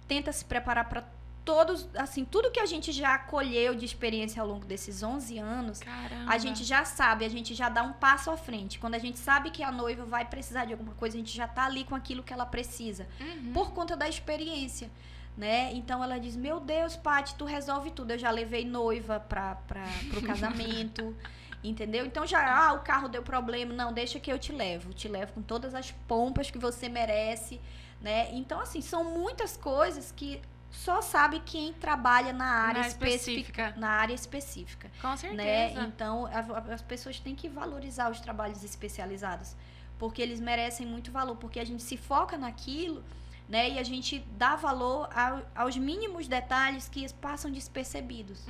tenta se preparar para todos, assim, tudo que a gente já colheu de experiência ao longo desses 11 anos, Caramba. a gente já sabe, a gente já dá um passo à frente. Quando a gente sabe que a noiva vai precisar de alguma coisa, a gente já tá ali com aquilo que ela precisa, por conta da experiência, né? Então ela diz, meu Deus, Paty, tu resolve tudo. Eu já levei noiva pro casamento, entendeu? Então já, o carro deu problema, não, deixa que eu te levo com todas as pompas que você merece, né? Então, assim, são muitas coisas que só sabe quem trabalha na área específica. Na área específica. Com certeza. Né? Então, as pessoas têm que valorizar os trabalhos especializados, porque eles merecem muito valor, porque a gente se foca naquilo, né? E a gente dá valor aos mínimos detalhes que passam despercebidos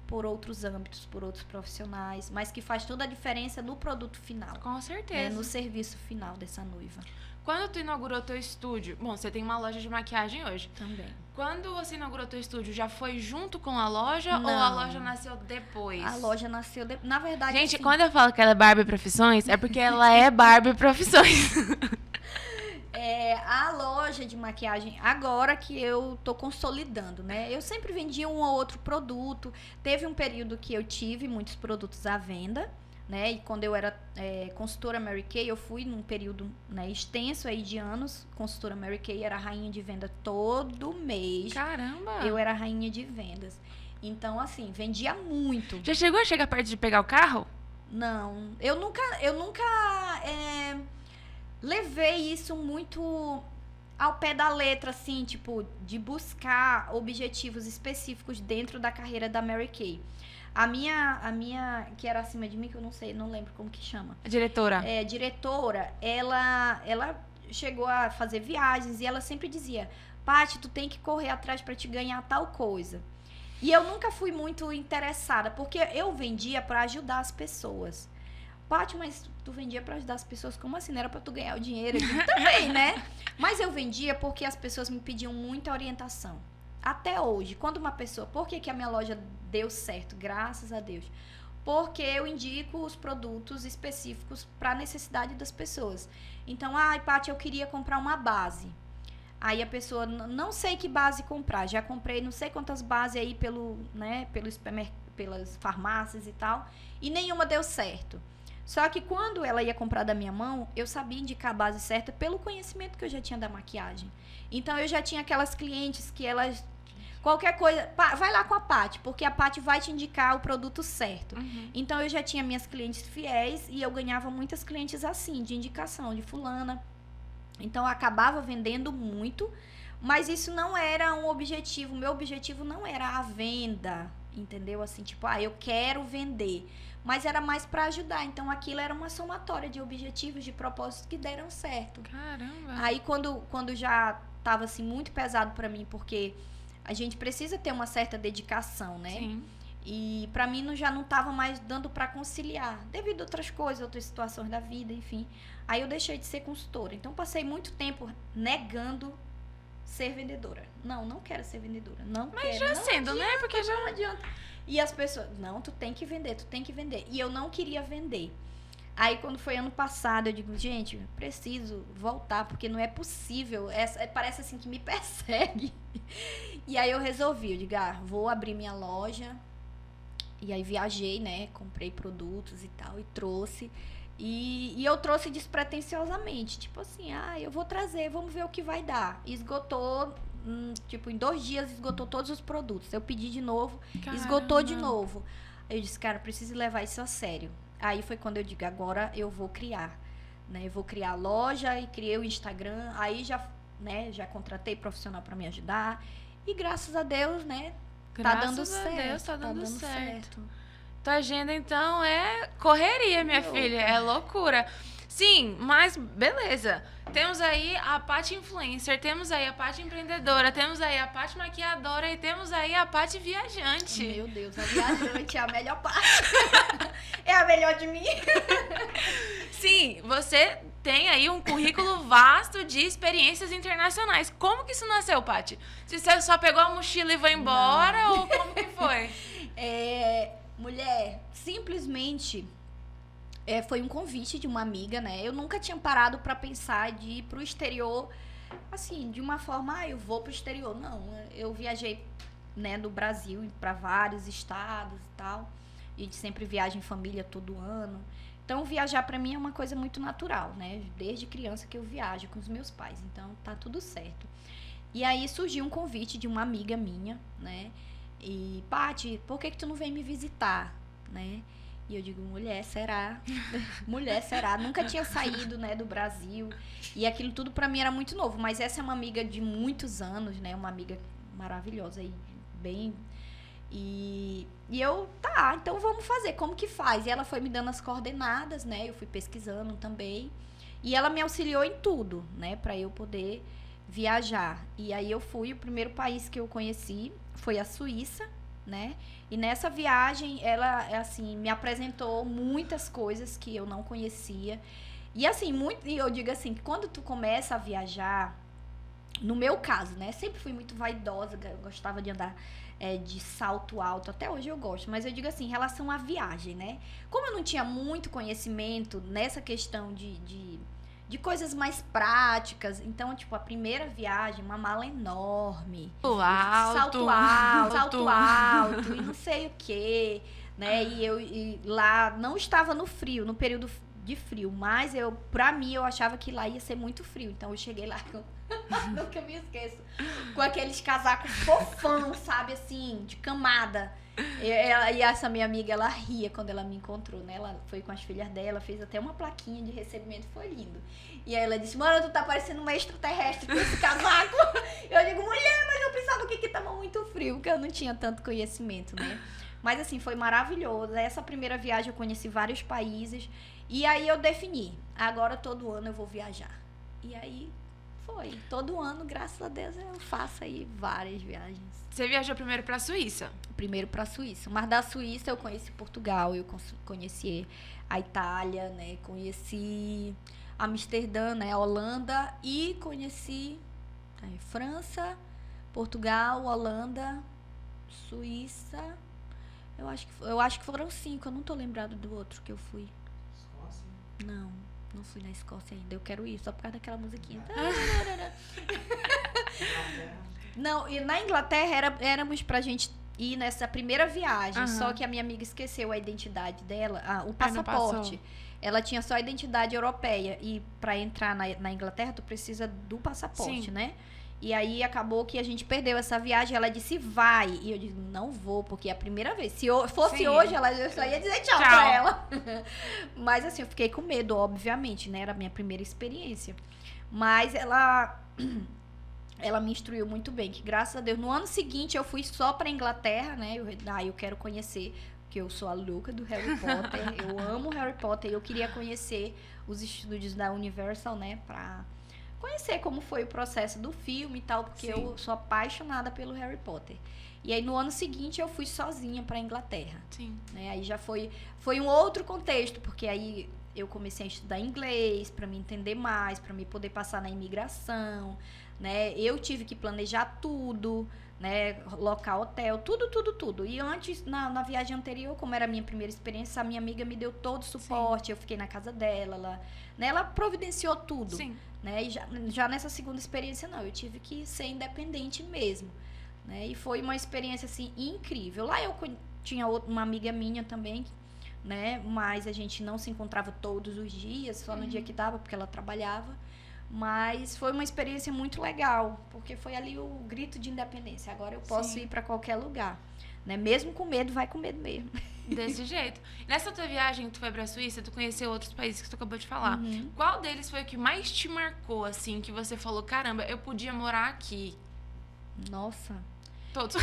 por outros âmbitos, por outros profissionais, mas que faz toda a diferença no produto final. Com certeza. Né? No serviço final dessa noiva. Quando tu inaugurou teu estúdio, bom, você tem uma loja de maquiagem hoje. Também. Quando você inaugurou teu estúdio, já foi junto com a loja ou a loja nasceu depois? A loja nasceu depois. Na verdade, gente, assim, quando eu falo que ela é Barbie Profissões, é porque ela é Barbie Profissões. A loja de maquiagem, agora que eu tô consolidando, né? Eu sempre vendia um ou outro produto. Teve um período que eu tive muitos produtos à venda, né? E quando eu era consultora Mary Kay, eu fui num período, né, extenso aí de anos. Consultora Mary Kay era rainha de venda todo mês. Caramba! Eu era rainha de vendas. Então, assim, vendia muito. Já chegou a chegar perto de pegar o carro? Não, eu nunca levei isso muito ao pé da letra, assim, tipo, de buscar objetivos específicos dentro da carreira da Mary Kay. A minha, que era acima de mim, que eu não lembro como que chama. A diretora. Diretora, ela chegou a fazer viagens e ela sempre dizia, Paty, tu tem que correr atrás para te ganhar tal coisa. E eu nunca fui muito interessada, porque eu vendia para ajudar as pessoas. Paty, mas tu vendia para ajudar as pessoas? Como assim? Não era para tu ganhar o dinheiro? Eu digo, também, né? Mas eu vendia porque as pessoas me pediam muita orientação. Até hoje, quando uma pessoa... Por que a minha loja deu certo? Graças a Deus. Porque eu indico os produtos específicos para a necessidade das pessoas. Então, Paty, eu queria comprar uma base. Aí a pessoa, não sei que base comprar. Já comprei não sei quantas bases aí pelas farmácias e tal. E nenhuma deu certo. Só que quando ela ia comprar da minha mão, eu sabia indicar a base certa pelo conhecimento que eu já tinha da maquiagem. Então, eu já tinha aquelas clientes que elas... Qualquer coisa... Vai lá com a Paty, porque a Paty vai te indicar o produto certo. Então, eu já tinha minhas clientes fiéis e eu ganhava muitas clientes assim, de indicação, de fulana. Então, eu acabava vendendo muito, mas isso não era um objetivo. Meu objetivo não era a venda, entendeu? Assim, tipo, eu quero vender. Mas era mais para ajudar. Então, aquilo era uma somatória de objetivos, de propósitos que deram certo. Caramba! Aí, quando já estava assim, muito pesado para mim, porque a gente precisa ter uma certa dedicação, né? Sim. E para mim já não estava mais dando para conciliar, devido a outras coisas, outras situações da vida, enfim. Aí eu deixei de ser consultora. Então, passei muito tempo negando ser vendedora. Não quero ser vendedora. Mas já sendo, né? Porque já não adianta. E as pessoas, não, tu tem que vender. E eu não queria vender. Aí, quando foi ano passado, eu digo, gente, eu preciso voltar, porque não é possível. Parece assim que me persegue. E aí, eu resolvi, eu digo, vou abrir minha loja. E aí, viajei, né? Comprei produtos e tal, e trouxe. E eu trouxe despretensiosamente. Tipo assim, eu vou trazer, vamos ver o que vai dar. Esgotou... em 2 dias esgotou todos os produtos. Eu pedi de novo, esgotou de novo. Aí eu disse, cara, preciso levar isso a sério. Aí foi quando eu digo, agora eu vou criar, né? Eu vou criar a loja e criei o Instagram. Aí já contratei profissional para me ajudar. E graças a Deus, né? Tá dando certo. Deus, tá dando certo. Tua agenda, então, é correria, minha filha. É loucura. Sim, mas beleza. Temos aí a Paty Influencer, temos aí a Paty Empreendedora, temos aí a Paty Maquiadora e temos aí a Paty Viajante. Meu Deus, a viajante é a melhor parte. É a melhor de mim. Sim, você tem aí um currículo vasto de experiências internacionais. Como que isso nasceu, Paty? Se você só pegou a mochila e foi embora, ou como que foi? Mulher, simplesmente... foi um convite de uma amiga, né? Eu nunca tinha parado para pensar de ir pro exterior, assim, de uma forma, eu vou pro exterior. Não, eu viajei, né, do Brasil para vários estados e tal. A gente sempre viaja em família todo ano. Então, viajar para mim é uma coisa muito natural, né? Desde criança que eu viajo com os meus pais. Então, tá tudo certo. E aí surgiu um convite de uma amiga minha, né? E, Paty, por que tu não vem me visitar, né? E eu digo, mulher, será? Mulher, será? Nunca tinha saído, né, do Brasil. E aquilo tudo pra mim era muito novo. Mas essa é uma amiga de muitos anos, né? Uma amiga maravilhosa e bem... E eu, então vamos fazer. Como que faz? E ela foi me dando as coordenadas, né? Eu fui pesquisando também. E ela me auxiliou em tudo, né? Pra eu poder viajar. E aí eu fui, o primeiro país que eu conheci foi a Suíça, né? E nessa viagem, ela, assim, me apresentou muitas coisas que eu não conhecia. E assim, eu digo assim, que quando tu começa a viajar, no meu caso, né? Sempre fui muito vaidosa, eu gostava de andar de salto alto, até hoje eu gosto, mas eu digo assim, em relação à viagem, né? Como eu não tinha muito conhecimento nessa questão de coisas mais práticas, então, tipo, a primeira viagem, uma mala enorme, salto alto, e não sei o quê, né? E lá não estava no frio, no período de frio, mas pra mim, eu achava que lá ia ser muito frio, então eu cheguei lá com nunca me esqueço. Com aqueles casacos fofão, sabe, assim, de camada. E essa minha amiga, ela ria quando ela me encontrou, né? Ela foi com as filhas dela, fez até uma plaquinha de recebimento, foi lindo. E aí ela disse, mano, tu tá parecendo uma extraterrestre com esse casaco. Eu digo, mulher, mas eu pensava que tava muito frio, porque eu não tinha tanto conhecimento, né? Mas assim, foi maravilhoso. Essa primeira viagem eu conheci vários países. E aí eu defini, agora todo ano eu vou viajar. E aí foi. Todo ano, graças a Deus, eu faço aí várias viagens. Você viajou primeiro pra Suíça? Primeiro pra Suíça. Mas da Suíça eu conheci Portugal, eu conheci a Itália, né? Conheci Amsterdã, né? A Holanda e conheci França, Portugal, Holanda, Suíça. Eu acho que foram 5, eu não tô lembrado do outro que eu fui. Escócia? Não fui na Escócia ainda. Eu quero ir, só por causa daquela musiquinha. Não, e na Inglaterra éramos pra gente ir nessa primeira viagem. Só que a minha amiga esqueceu a identidade dela, o passaporte. Ela tinha só a identidade europeia. E pra entrar na Inglaterra, tu precisa do passaporte, sim, né? E aí acabou que a gente perdeu essa viagem. Ela disse, vai. E eu disse, não vou, porque é a primeira vez. Se fosse sim, hoje, eu só ia dizer tchau pra ela. Mas assim, eu fiquei com medo, obviamente, né? Era a minha primeira experiência. Mas ela me instruiu muito bem, que graças a Deus, no ano seguinte eu fui só pra Inglaterra, né? Eu quero conhecer, porque eu sou a louca do Harry Potter. Eu amo Harry Potter e eu queria conhecer os estúdios da Universal, né? Pra conhecer como foi o processo do filme e tal, porque sim, eu sou apaixonada pelo Harry Potter. E aí, no ano seguinte, eu fui sozinha pra Inglaterra. Sim. Né? Aí já foi um outro contexto, porque aí eu comecei a estudar inglês pra me entender mais, pra me poder passar na imigração, né? Eu tive que planejar tudo, né? Local, hotel, tudo. E antes, na viagem anterior, como era a minha primeira experiência, a minha amiga me deu todo o suporte, sim, eu fiquei na casa dela, ela providenciou tudo. Sim. Né? E já nessa segunda experiência, não, eu tive que ser independente mesmo, né? E foi uma experiência, assim, incrível. Lá eu tinha uma amiga minha também, né? Mas a gente não se encontrava todos os dias, só no dia que dava, porque ela trabalhava. Mas foi uma experiência muito legal, porque foi ali o grito de independência. Agora eu posso sim, ir para qualquer lugar, né? Mesmo com medo, vai com medo mesmo. Desse jeito. Nessa tua viagem que tu foi pra Suíça, tu conheceu outros países que tu acabou de falar. Qual deles foi o que mais te marcou, assim, que você falou, caramba, eu podia morar aqui? Nossa. Todos.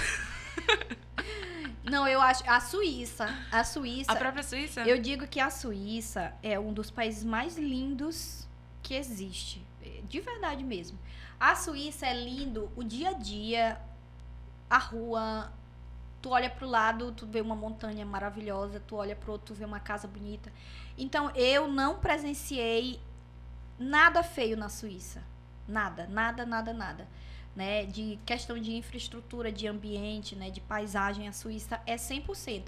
Não, eu acho a Suíça. A própria Suíça? Eu digo que a Suíça é um dos países mais lindos que existe. De verdade mesmo. A Suíça é lindo o dia a dia, a rua. Tu olha pro lado, tu vê uma montanha maravilhosa, tu olha pro outro, tu vê uma casa bonita. Então, eu não presenciei nada feio na Suíça. Nada. Né? De questão de infraestrutura, de ambiente, né? De paisagem, a Suíça é 100%.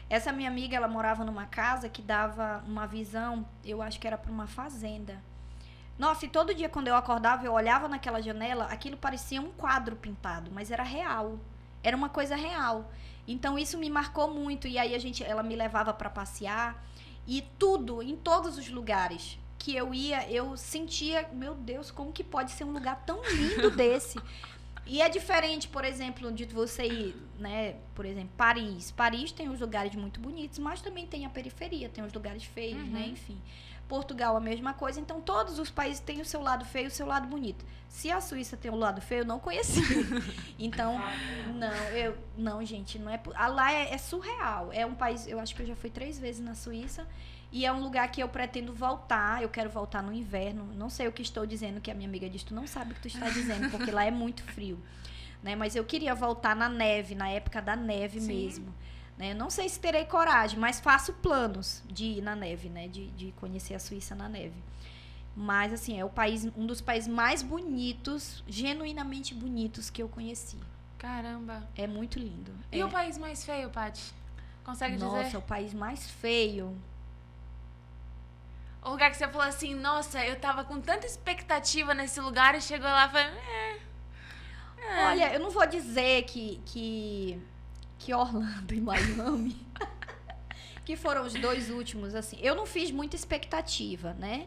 Essa minha amiga, ela morava numa casa que dava uma visão, eu acho que era para uma fazenda. Nossa, e todo dia quando eu acordava, eu olhava naquela janela, aquilo parecia um quadro pintado, mas era real. Era uma coisa real. Então, isso me marcou muito. E aí, ela me levava para passear. E tudo, em todos os lugares que eu ia, eu sentia, meu Deus, como que pode ser um lugar tão lindo desse? E é diferente, por exemplo, de você ir, né? Por exemplo, Paris. Paris tem os lugares muito bonitos, mas também tem a periferia, tem os lugares feios, né? Enfim. Portugal, a mesma coisa. Então, todos os países têm o seu lado feio e o seu lado bonito. Se a Suíça tem o lado feio, eu não conheci. Então, não, gente, não é... Lá é surreal. É um país... Eu acho que eu já fui 3 vezes na Suíça. E é um lugar que eu pretendo voltar. Eu quero voltar no inverno. Não sei o que estou dizendo, que a minha amiga disse, tu não sabe o que tu está dizendo, porque lá é muito frio. Né? Mas eu queria voltar na neve, na época da neve mesmo. Né? Não sei se terei coragem, mas faço planos de ir na neve, né? De conhecer a Suíça na neve. Mas, assim, é um dos países mais bonitos, genuinamente bonitos que eu conheci. Caramba. É muito lindo. E o país mais feio, Paty? Consegue dizer? Nossa, o país mais feio... O lugar que você falou assim, nossa, eu tava com tanta expectativa nesse lugar e chegou lá e falou, Olha, eu não vou dizer que Orlando e Miami, que foram os 2 últimos, assim, eu não fiz muita expectativa, né?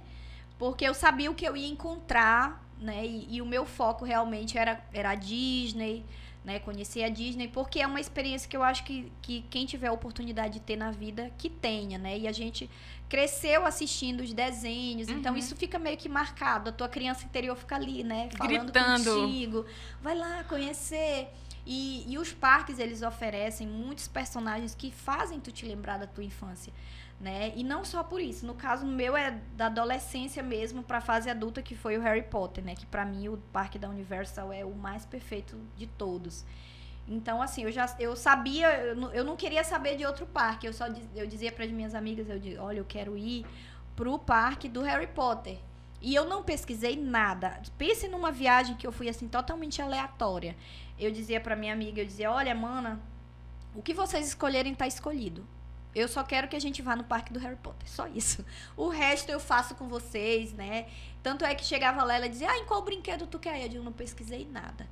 Porque eu sabia o que eu ia encontrar, né? E o meu foco realmente era a Disney, né? Conhecer a Disney, porque é uma experiência que eu acho que quem tiver a oportunidade de ter na vida, que tenha, né? E a gente cresceu assistindo os desenhos, então isso fica meio que marcado. A tua criança interior fica ali, né? Falando contigo. Vai lá conhecer. E os parques, eles oferecem muitos personagens que fazem tu te lembrar da tua infância, né? E não só por isso. No caso meu é da adolescência mesmo para a fase adulta, que foi o Harry Potter, né? Que para mim o parque da Universal é o mais perfeito de todos. Então, assim, eu sabia, eu não queria saber de outro parque. Eu dizia para as minhas amigas, olha, eu quero ir pro parque do Harry Potter. E eu não pesquisei nada. Pense numa viagem que eu fui, assim, totalmente aleatória. Eu dizia pra minha amiga, olha, mana, o que vocês escolherem tá escolhido. Eu só quero que a gente vá no parque do Harry Potter, só isso. O resto eu faço com vocês, né? Tanto é que chegava lá, ela dizia, em qual brinquedo tu quer? Eu não pesquisei nada.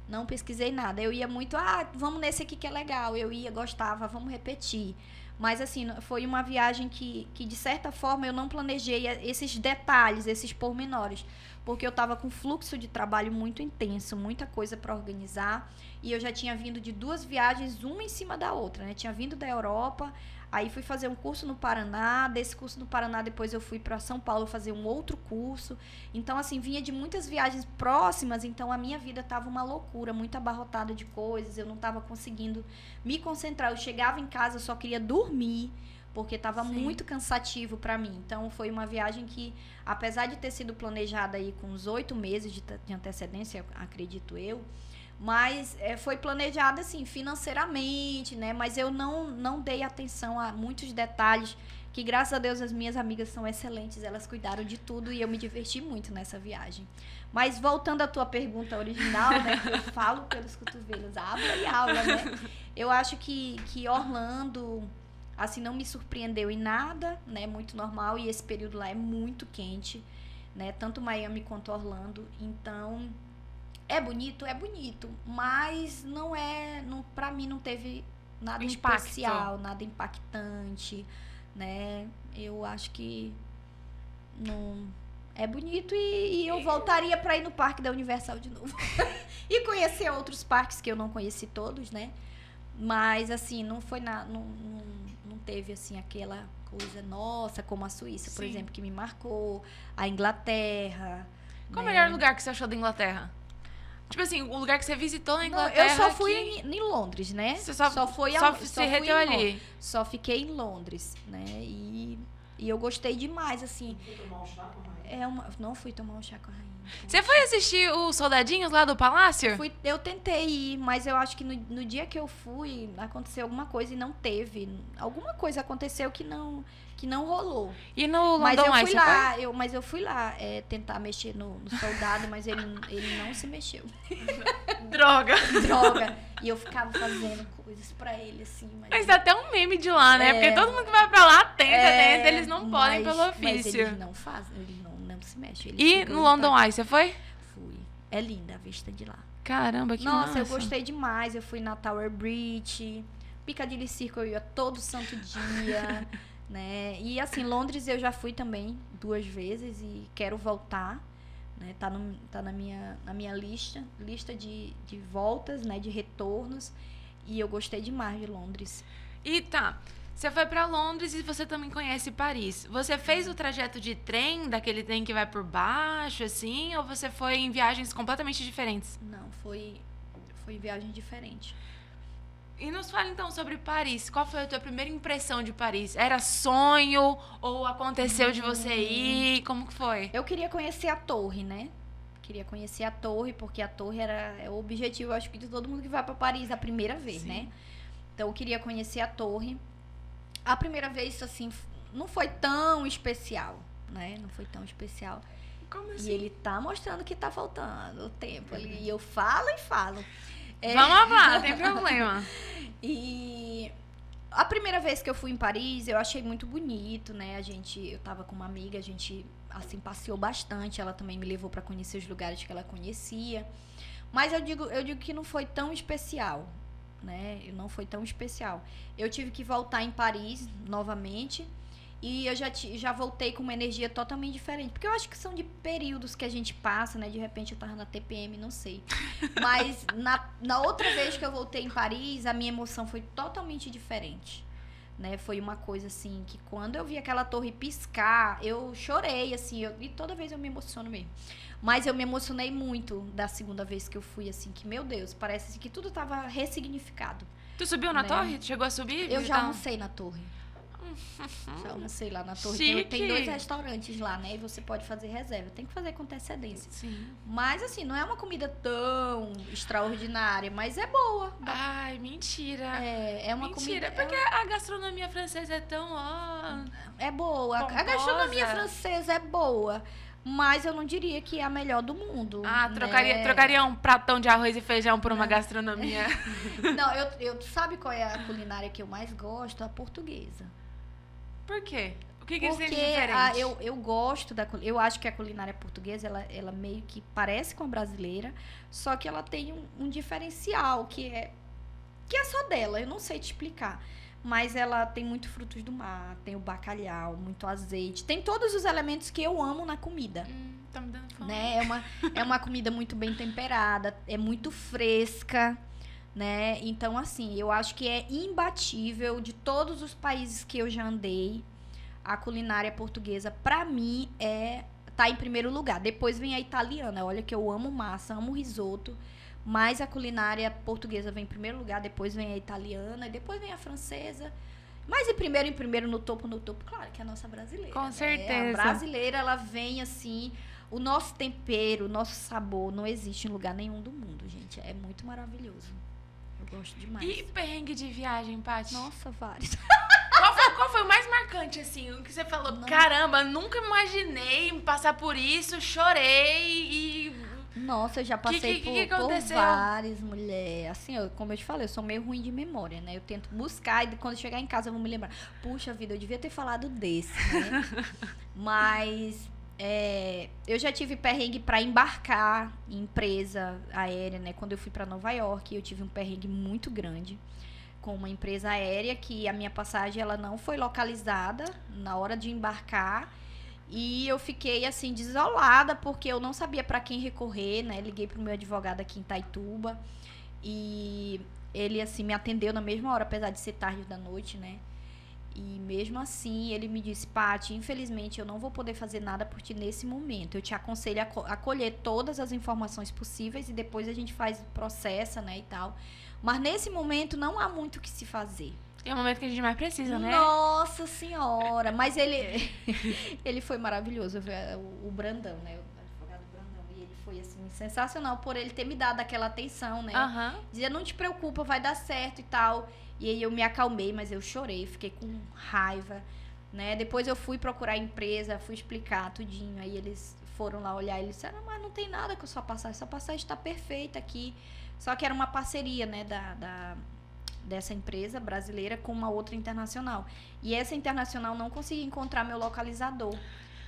Não pesquisei nada. Eu ia muito, vamos nesse aqui que é legal. Eu ia, gostava, vamos repetir. Mas, assim, foi uma viagem que de certa forma, eu não planejei esses detalhes, esses pormenores. Porque eu estava com fluxo de trabalho muito intenso, muita coisa para organizar. E eu já tinha vindo de 2 viagens, uma em cima da outra, né? Tinha vindo da Europa, aí fui fazer um curso no Paraná. Desse curso no Paraná, depois eu fui para São Paulo fazer um outro curso. Então, assim, vinha de muitas viagens próximas. Então, a minha vida estava uma loucura, muito abarrotada de coisas. Eu não estava conseguindo me concentrar. Eu chegava em casa, eu só queria dormir, porque estava muito cansativo para mim. Então, foi uma viagem que, apesar de ter sido planejada aí com uns 8 meses de antecedência, acredito eu, mas foi planejada, assim, financeiramente, né? Mas eu não dei atenção a muitos detalhes, que, graças a Deus, as minhas amigas são excelentes, elas cuidaram de tudo e eu me diverti muito nessa viagem. Mas, voltando à tua pergunta original, né? Que eu falo pelos cotovelos, habla e aula, né? Eu acho que Orlando... assim, não me surpreendeu em nada, né? Muito normal, e esse período lá é muito quente, né? Tanto Miami quanto Orlando. Então, é bonito, mas pra mim não teve nada especial, nada impactante, né? Eu acho que não é bonito e eu voltaria para ir no parque da Universal de novo. E conhecer outros parques que eu não conheci todos, né? Mas, assim, não foi não teve, assim, aquela coisa nossa, como a Suíça, por exemplo, que me marcou, a Inglaterra. Qual o melhor lugar que você achou da Inglaterra? Tipo assim, o lugar que você visitou na Inglaterra. Eu só fui em Londres, né? Você só se reteu ali. Só fiquei em Londres, né? E eu gostei demais, assim. Foi tomar um chá com a rainha? Não fui tomar um chá com a rainha. Você foi assistir os soldadinhos lá do palácio? Eu tentei ir, mas eu acho que no dia que eu fui, aconteceu alguma coisa e não teve. Alguma coisa aconteceu que não rolou. E no London Eye, Mas eu fui lá tentar mexer no soldado, mas ele não se mexeu. Droga. E eu ficava fazendo coisas pra ele, assim. Mas é até um meme de lá, né? Porque todo mundo que vai pra lá tenta, eles não podem pelo ofício. Mas eles não fazem, eles não se mexem. E no London Eye, você foi? Fui. É linda a vista de lá. Caramba, que massa. Nossa, eu gostei demais. Eu fui na Tower Bridge, Piccadilly Circle, eu ia todo santo dia, né? E, assim, Londres eu já fui também 2 vezes e quero voltar, né? Tá na minha lista de voltas, né? De retornos. E eu gostei demais de Londres. E tá, você foi pra Londres e você também conhece Paris. Você fez o trajeto de trem, daquele trem que vai por baixo, assim, ou você foi em viagens completamente diferentes? Não, foi viagem diferente. E nos fala então sobre Paris. Qual foi a tua primeira impressão de Paris? Era sonho ou aconteceu de você ir? Como que foi? Eu queria conhecer a torre, né? Queria conhecer a torre, porque a torre é o objetivo, acho que de todo mundo que vai pra Paris a primeira vez, né? Então eu queria conhecer a torre. A primeira vez, assim, não foi tão especial, né? Não foi tão especial. Como assim? E ele tá mostrando que tá faltando o tempo ali. E eu falo e falo. Vamos lá, não tem problema. E a primeira vez que eu fui em Paris, eu achei muito bonito, né? Eu tava com uma amiga, a gente, assim, passeou bastante. Ela também me levou pra conhecer os lugares que ela conhecia. Mas eu digo que não foi tão especial, né? Não foi tão especial. Eu tive que voltar em Paris novamente. E eu já voltei com uma energia totalmente diferente. Porque eu acho que são de períodos que a gente passa, né? De repente eu tava na TPM, não sei. Mas na outra vez que eu voltei em Paris, a minha emoção foi totalmente diferente. Né? Foi uma coisa assim, que quando eu vi aquela torre piscar, eu chorei, assim. E toda vez eu me emociono mesmo. Mas eu me emocionei muito da segunda vez que eu fui, assim. Que, meu Deus, parece assim, que tudo tava ressignificado. Tu subiu na né? torre? Tu chegou a subir? Eu já almocei na torre. Já almocei lá na torre. Tem 2 restaurantes lá, né? E você pode fazer reserva. Tem que fazer com antecedência. Sim. Mas, assim, não é uma comida tão extraordinária, mas é boa. Ai, mentira. É uma Mentira, comida... porque a gastronomia francesa é tão... É boa. pomposa. A gastronomia francesa é boa. Mas eu não diria que é a melhor do mundo. Ah, né? trocaria um pratão de arroz e feijão por uma gastronomia. Não, eu sabe qual é a culinária que eu mais gosto? A portuguesa. Por quê? O que eles têm de Porque diferente? eu gosto eu acho que a culinária portuguesa, ela meio que parece com a brasileira, só que ela tem um diferencial, que é só dela, eu não sei te explicar. Mas ela tem muito frutos do mar, tem o bacalhau, muito azeite, tem todos os elementos que eu amo na comida. Tá me dando fome. Né? É uma comida muito bem temperada, é muito fresca, né? Então, assim, eu acho que é imbatível de todos os países que eu já andei. A culinária portuguesa, pra mim, tá em primeiro lugar. Depois vem a italiana. Olha que eu amo massa, amo risoto. Mas a culinária portuguesa vem em primeiro lugar. Depois vem a italiana. E depois vem a francesa. Mas em primeiro, no topo, claro que é a nossa brasileira. Com né? certeza. A brasileira, ela vem assim... O nosso tempero, o nosso sabor não existe em lugar nenhum do mundo, gente. É muito maravilhoso. Eu gosto demais. E perrengue de viagem, Paty? Nossa, vários. Qual foi o mais marcante, assim? O que você falou? Não. Caramba, nunca imaginei passar por isso, chorei e... Nossa, eu já passei que por aconteceu? várias mulheres. Assim, como eu te falei, eu sou meio ruim de memória, né? Eu tento buscar e quando eu chegar em casa eu vou me lembrar. Puxa vida, eu devia ter falado desse, né? Mas eu já tive perrengue pra embarcar em empresa aérea, né? Quando eu fui pra Nova York, eu tive um perrengue muito grande com uma empresa aérea que a minha passagem ela não foi localizada na hora de embarcar. E eu fiquei, assim, desolada, porque eu não sabia para quem recorrer, né? Liguei pro meu advogado aqui em Itaituba. E ele, assim, me atendeu na mesma hora, apesar de ser tarde da noite, né? E mesmo assim, ele me disse, Paty, infelizmente eu não vou poder fazer nada por ti nesse momento. Eu te aconselho a colher todas as informações possíveis e depois a gente processa, né, e tal. Mas nesse momento não há muito o que se fazer. É o momento que a gente mais precisa, né? Nossa Senhora! Mas ele foi maravilhoso, o Brandão, né? O advogado Brandão. E ele foi, assim, sensacional por ele ter me dado aquela atenção, né? Dizia, não te preocupa, vai dar certo e tal. E aí eu me acalmei, mas eu chorei, fiquei com raiva, né? Depois eu fui procurar a empresa, fui explicar tudinho. Aí eles foram lá olhar e eles disseram, mas não tem nada com a sua passagem está perfeita aqui. Só que era uma parceria, né, dessa empresa brasileira com uma outra internacional. E essa internacional não conseguia encontrar meu localizador.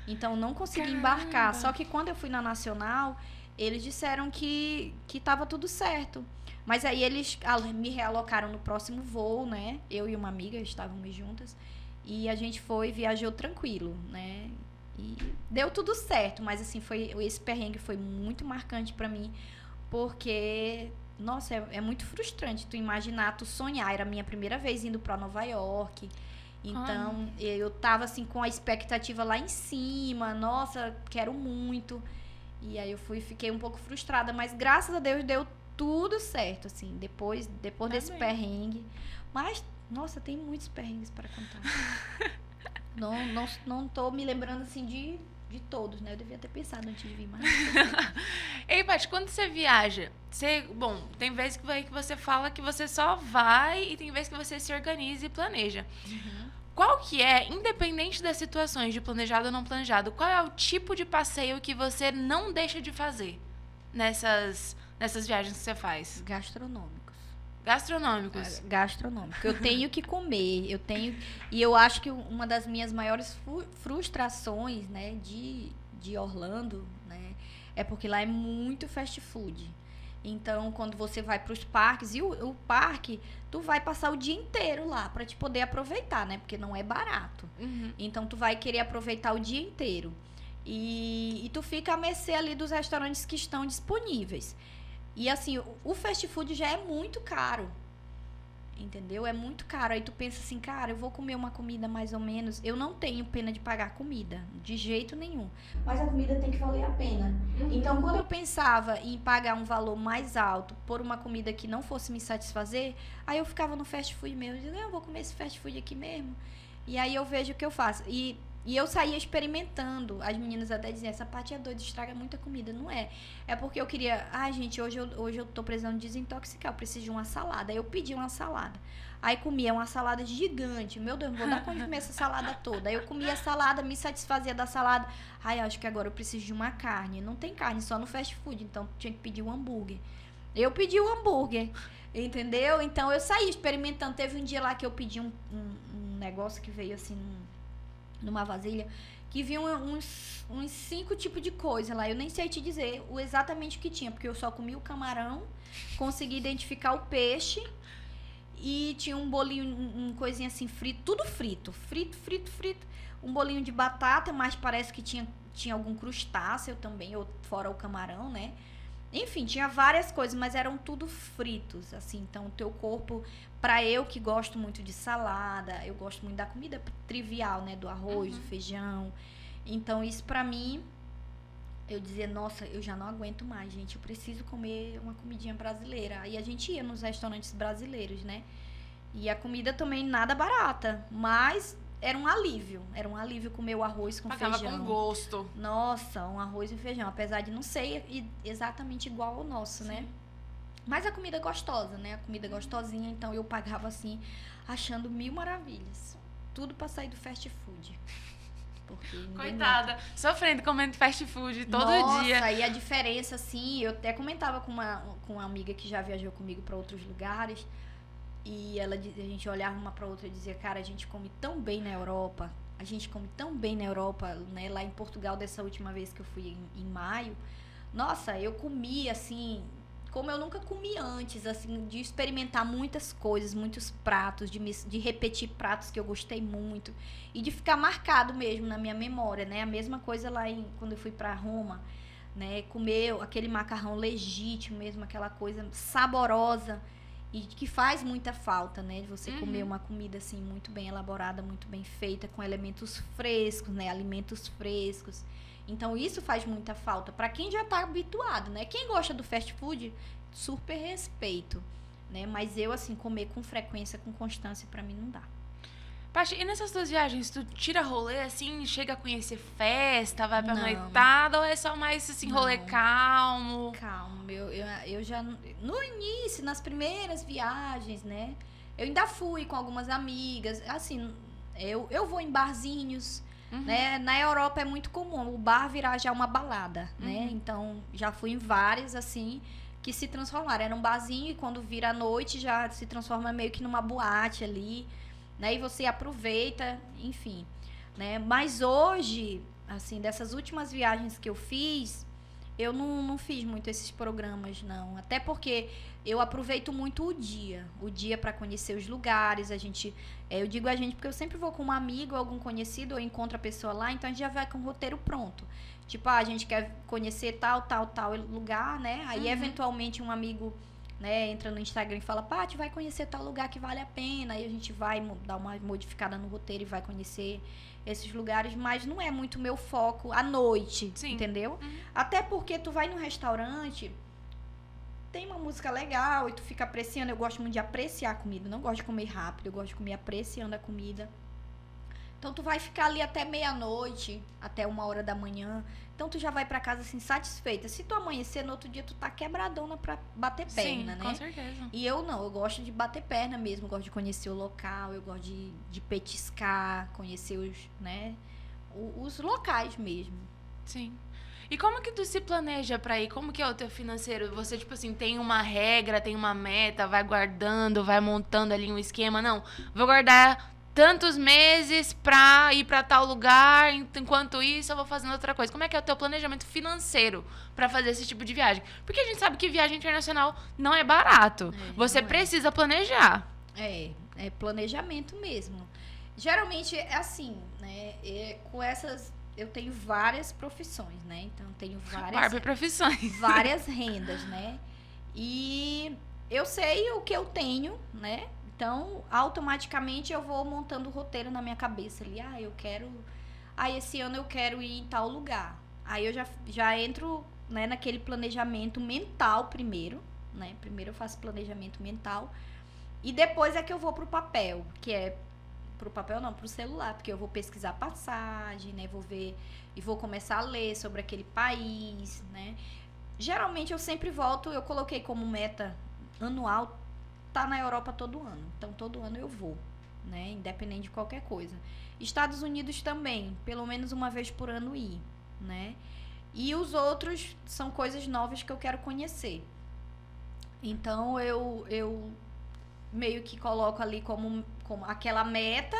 Então, não consegui embarcar. Só que quando eu fui na nacional, eles disseram que tava tudo certo. Mas aí eles me realocaram no próximo voo, né? Eu e uma amiga estávamos juntas. E a gente viajou tranquilo, né? E deu tudo certo. Mas, assim, esse perrengue foi muito marcante pra mim. Porque... Nossa, é muito frustrante tu imaginar, tu sonhar. Era a minha primeira vez indo pra Nova York. Então, eu tava assim com a expectativa lá em cima. Nossa, quero muito. E aí fiquei um pouco frustrada. Mas graças a Deus deu tudo certo, assim, depois desse bem. perrengue. Mas, nossa, tem muitos perrengues para contar. Não tô me lembrando, assim, de todos, né? Eu devia ter pensado antes de vir, mas... Ei, Paty, quando você viaja, bom, tem vezes que você fala que você só vai e tem vezes que você se organiza e planeja. Qual que é, independente das situações de planejado ou não planejado, qual é o tipo de passeio que você não deixa de fazer nessas viagens que você faz? Gastronômicos. Gastronômicos. Eu tenho que comer, e eu acho que uma das minhas maiores frustrações, né, de Orlando, né, é porque lá é muito fast food. Então, quando você vai para os parques, e o parque, tu vai passar o dia inteiro lá para te poder aproveitar, né, porque não é barato. Então, tu vai querer aproveitar o dia inteiro. E tu fica à mercê ali dos restaurantes que estão disponíveis. E assim, o fast food já é muito caro, entendeu? É muito caro. Aí tu pensa assim, cara, eu vou comer uma comida mais ou menos. Eu não tenho pena de pagar comida, de jeito nenhum. Mas a comida tem que valer a pena. Então, quando eu pensava em pagar um valor mais alto por uma comida que não fosse me satisfazer, aí eu ficava no fast food mesmo. Eu dizia, eu vou comer esse fast food aqui mesmo. E aí eu vejo o que eu faço. E eu saía experimentando. As meninas até diziam, essa parte é doida, estraga muita comida. Não é. É porque eu queria... gente, hoje eu tô precisando desintoxicar. Eu preciso de uma salada. Aí eu pedi uma salada. Aí comia uma salada gigante. Meu Deus, não vou dar conta de comer essa salada toda. Aí eu comia a salada, me satisfazia da salada. Acho que agora eu preciso de uma carne. Não tem carne, só no fast food. Então, tinha que pedir um hambúrguer. Eu pedi o hambúrguer. Entendeu? Então, eu saí experimentando. Teve um dia lá que eu pedi um negócio que veio assim... numa vasilha, que vinha uns 5 tipos de coisa lá. Eu nem sei te dizer exatamente o que tinha, porque eu só comi o camarão, consegui identificar o peixe, e tinha um bolinho, coisinha assim, frito, tudo frito. Um bolinho de batata, mas parece que tinha algum crustáceo também, ou fora o camarão, né? Enfim, tinha várias coisas, mas eram tudo fritos, assim. Então, o teu corpo, pra eu que gosto muito de salada, eu gosto muito da comida trivial, né? Do arroz, do feijão. Então, isso pra mim, eu dizia, nossa, eu já não aguento mais, gente. Eu preciso comer uma comidinha brasileira. Aí a gente ia nos restaurantes brasileiros, né? E a comida também nada barata, mas... Era um alívio comer o arroz com feijão. Pagava com gosto. Nossa, um arroz e feijão. Apesar de não ser exatamente igual ao nosso, sim, né? Mas a comida é gostosa, né? A comida é gostosinha. Então, eu pagava assim, achando mil maravilhas. Tudo pra sair do fast food. Porque coitada, sofrendo comendo fast food todo dia. Nossa, e a diferença, assim... Eu até comentava com uma amiga que já viajou comigo pra outros lugares... E a gente olhava uma pra outra e dizia, cara, a gente come tão bem na Europa, né? Lá em Portugal, dessa última vez que eu fui em maio, nossa, eu comi, assim, como eu nunca comi antes, assim, de experimentar muitas coisas, muitos pratos, de repetir pratos que eu gostei muito, e de ficar marcado mesmo na minha memória, né? A mesma coisa lá quando eu fui pra Roma, né? Comer aquele macarrão legítimo mesmo, aquela coisa saborosa, e que faz muita falta, né? De você comer uma comida, assim, muito bem elaborada, muito bem feita, com elementos frescos, né? Alimentos frescos. Então, isso faz muita falta. Pra quem já tá habituado, né? Quem gosta do fast food, super respeito, né? Mas eu, assim, comer com frequência, com constância, pra mim não dá. Paty, e nessas tuas viagens, tu tira rolê, assim, chega a conhecer festa, vai pra noitada, ou é só mais, assim, rolê calmo? Calmo, eu já... No início, nas primeiras viagens, né? Eu ainda fui com algumas amigas, assim, eu vou em barzinhos, né? Na Europa é muito comum o bar virar já uma balada, né? Então, já fui em várias, assim, que se transformaram. Era um barzinho e quando vira a noite já se transforma meio que numa boate ali, né? E você aproveita, enfim, né? Mas hoje, assim, dessas últimas viagens que eu fiz, eu não fiz muito esses programas, não. Até porque eu aproveito muito o dia para conhecer os lugares. Eu digo a gente porque eu sempre vou com um amigo, algum conhecido, ou encontro a pessoa lá, então a gente já vai com o roteiro pronto. Tipo, a gente quer conhecer tal lugar, né? Aí, eventualmente, um amigo, né, entra no Instagram e fala, Paty, vai conhecer tal lugar que vale a pena. Aí a gente vai dar uma modificada no roteiro e vai conhecer esses lugares, mas não é muito meu foco à noite, entendeu? Até porque tu vai num restaurante, tem uma música legal e tu fica apreciando. Eu gosto muito de apreciar a comida, não gosto de comer rápido, eu gosto de comer apreciando a comida. Então tu vai ficar ali até meia-noite, até 1h da manhã. Então tu já vai pra casa assim satisfeita. Se tu amanhecer no outro dia, tu tá quebradona pra bater perna, Sim, né? com certeza. E eu não, eu gosto de bater perna mesmo, eu gosto de conhecer o local, eu gosto de petiscar, conhecer os locais mesmo. Sim. E como que tu se planeja pra ir? Como que é o teu financeiro? Você, tipo assim, tem uma regra, tem uma meta, vai guardando, vai montando ali um esquema? Não, vou guardar tantos meses pra ir pra tal lugar, enquanto isso eu vou fazendo outra coisa. Como é que é o teu planejamento financeiro pra fazer esse tipo de viagem? Porque a gente sabe que viagem internacional não é barato. Você precisa planejar. É planejamento mesmo. Geralmente é assim, né? Com essas... Eu tenho várias profissões, né? Então, tenho Barbie profissões. várias rendas, né? E eu sei o que eu tenho, né? Então, automaticamente eu vou montando o roteiro na minha cabeça ali. Esse ano eu quero ir em tal lugar. Aí eu já entro, né, naquele planejamento mental primeiro, né? Primeiro eu faço planejamento mental. E depois é que eu vou pro papel, que é... Pro papel não, pro celular, porque eu vou pesquisar passagem, né? Vou ver e vou começar a ler sobre aquele país, né? Geralmente eu sempre volto, eu coloquei como meta anual tá na Europa todo ano. Então todo ano eu vou, né? Independente de qualquer coisa. Estados Unidos também, pelo menos uma vez por ano ir, né? E os outros são coisas novas que eu quero conhecer. Então eu meio que coloco ali como aquela meta,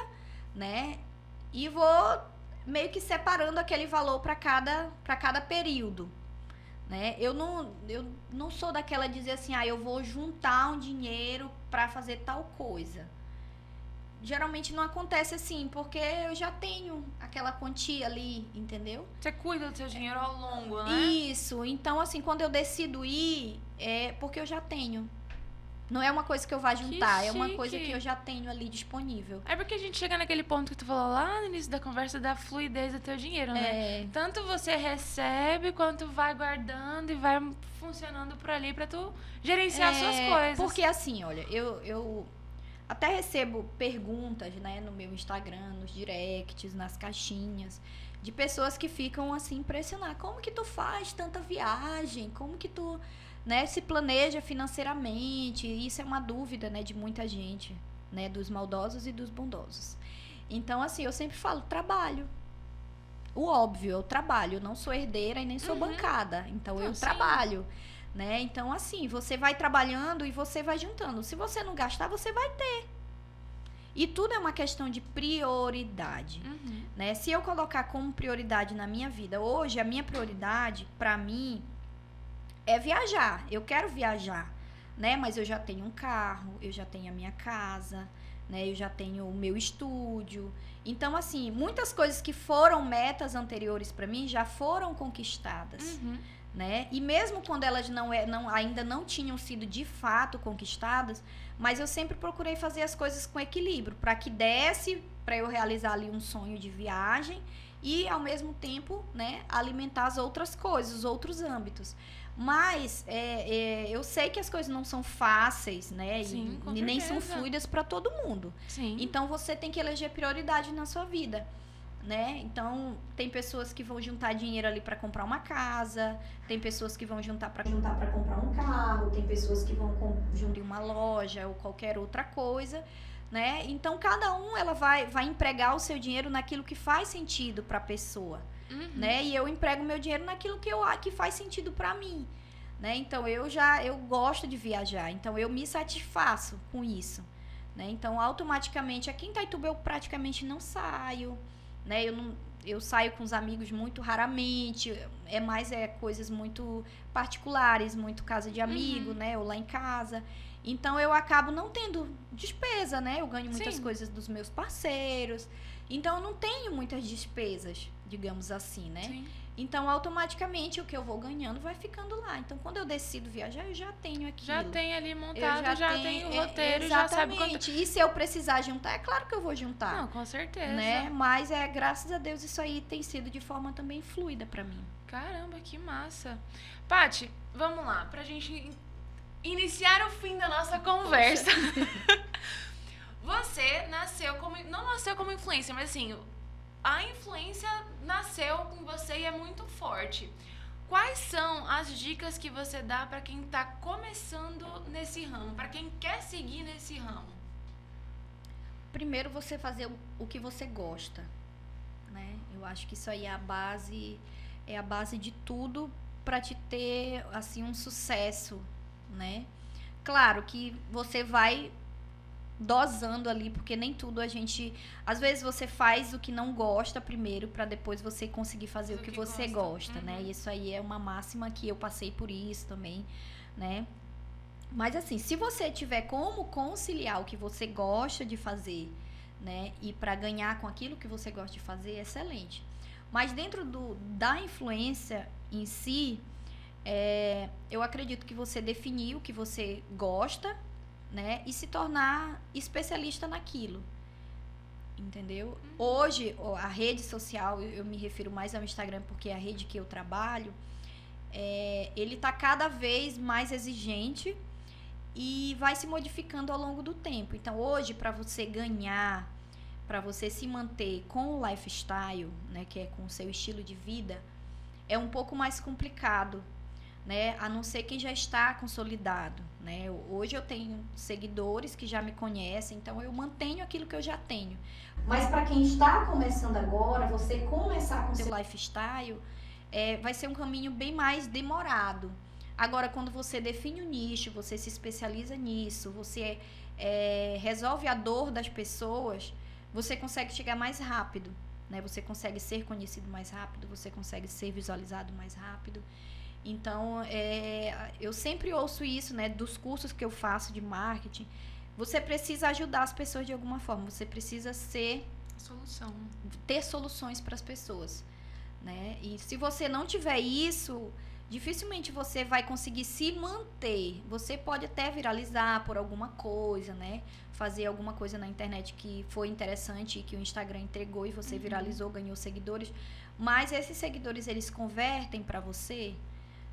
né? E vou meio que separando aquele valor para cada período, né? Eu não sou daquela de dizer assim, eu vou juntar um dinheiro para fazer tal coisa. Geralmente não acontece assim, porque eu já tenho aquela quantia ali, entendeu? Você cuida do seu dinheiro ao longo, né? Isso. Então, assim, quando eu decido ir, é porque eu já tenho. Não é uma coisa que eu vá juntar, é uma coisa que eu já tenho ali disponível. É porque a gente chega naquele ponto que tu falou lá no início da conversa da fluidez do teu dinheiro, né? Tanto você recebe, quanto vai guardando e vai funcionando por ali pra tu gerenciar suas coisas. Porque assim, olha, eu até recebo perguntas, né, no meu Instagram, nos directs, nas caixinhas, de pessoas que ficam assim impressionadas. Como que tu faz tanta viagem? Como que tu... né, se planeja financeiramente? Isso é uma dúvida, né, de muita gente, né, dos maldosos e dos bondosos. Então, assim, eu sempre falo, trabalho. O óbvio, eu trabalho. Eu não sou herdeira e nem sou bancada. Então, eu trabalho, né? Então, assim, você vai trabalhando e você vai juntando. Se você não gastar, você vai ter. E tudo é uma questão de prioridade, né? Se eu colocar como prioridade na minha vida, hoje, a minha prioridade, pra mim, é viajar. Eu quero viajar, né? Mas eu já tenho um carro, eu já tenho a minha casa, né? Eu já tenho o meu estúdio. Então, assim, muitas coisas que foram metas anteriores para mim já foram conquistadas, né? E mesmo quando elas ainda não tinham sido de fato conquistadas, mas eu sempre procurei fazer as coisas com equilíbrio, para que desse para eu realizar ali um sonho de viagem e, ao mesmo tempo, né, alimentar as outras coisas, os outros âmbitos. Mas eu sei que as coisas não são fáceis, né? Sim, e nem são fluidas para todo mundo. Sim. Então, você tem que eleger prioridade na sua vida, né? Então, tem pessoas que vão juntar dinheiro ali para comprar uma casa, tem pessoas que vão juntar para comprar um carro, tem pessoas que vão juntar uma loja ou qualquer outra coisa, né? Então, cada um ela vai empregar o seu dinheiro naquilo que faz sentido para a pessoa. Né? E eu emprego meu dinheiro naquilo que faz sentido para mim, né? Então eu gosto de viajar, então eu me satisfaço com isso, né? Então automaticamente aqui em Itaituba eu praticamente não saio, né? Eu saio com os amigos muito raramente, coisas muito particulares, muito casa de amigo, né? Ou lá em casa. Então eu acabo não tendo despesa, né? Eu ganho muitas coisas dos meus parceiros. Então eu não tenho muitas despesas, digamos assim, né? Sim. Então automaticamente o que eu vou ganhando vai ficando lá. Então quando eu decido viajar, eu já tenho aquilo. Já tem ali montado, já tem o roteiro, exatamente. já sabe quanto... E se eu precisar juntar, é claro que eu vou juntar. Não, com certeza. Né? Mas graças a Deus isso aí tem sido de forma também fluida pra mim. Caramba, que massa. Paty, vamos lá, pra gente iniciar o fim da nossa conversa. Você nasceu como... Não nasceu como influencer, mas assim, a influência nasceu com você e é muito forte. Quais são as dicas que você dá para quem tá começando nesse ramo, para quem quer seguir nesse ramo? Primeiro, você fazer o que você gosta, né? Eu acho que isso aí é a base de tudo para te ter, assim, um sucesso, né? Claro que você vai dosando ali, porque nem tudo a gente... Às vezes você faz o que não gosta primeiro, para depois você conseguir fazer o que você gosta, né? E isso aí é uma máxima que eu passei por isso também, né? Mas assim, se você tiver como conciliar o que você gosta de fazer, né? E para ganhar com aquilo que você gosta de fazer, excelente. Mas dentro da influência em si, eu acredito que você definir o que você gosta, né? E se tornar especialista naquilo. Entendeu? Hoje, a rede social, eu me refiro mais ao Instagram porque é a rede que eu trabalho, ele tá cada vez mais exigente e vai se modificando ao longo do tempo. Então, hoje, para você ganhar, para você se manter com o lifestyle, né? Que é com o seu estilo de vida, é um pouco mais complicado, né? A não ser quem já está consolidado, né? Hoje eu tenho seguidores que já me conhecem, então eu mantenho aquilo que eu já tenho. Mas para quem está começando agora, você começar com o seu lifestyle, vai ser um caminho bem mais demorado. Agora, quando você define o nicho, você se especializa nisso, você resolve a dor das pessoas, você consegue chegar mais rápido, né? Você consegue ser conhecido mais rápido, você consegue ser visualizado mais rápido. Então, eu sempre ouço isso, né, dos cursos que eu faço de marketing. Você precisa ajudar as pessoas de alguma forma. Você precisa ter soluções para as pessoas, né? E se você não tiver isso, dificilmente você vai conseguir se manter. Você pode até viralizar por alguma coisa, né? Fazer alguma coisa na internet que foi interessante e que o Instagram entregou e você viralizou, ganhou seguidores. Mas esses seguidores, eles convertem para você,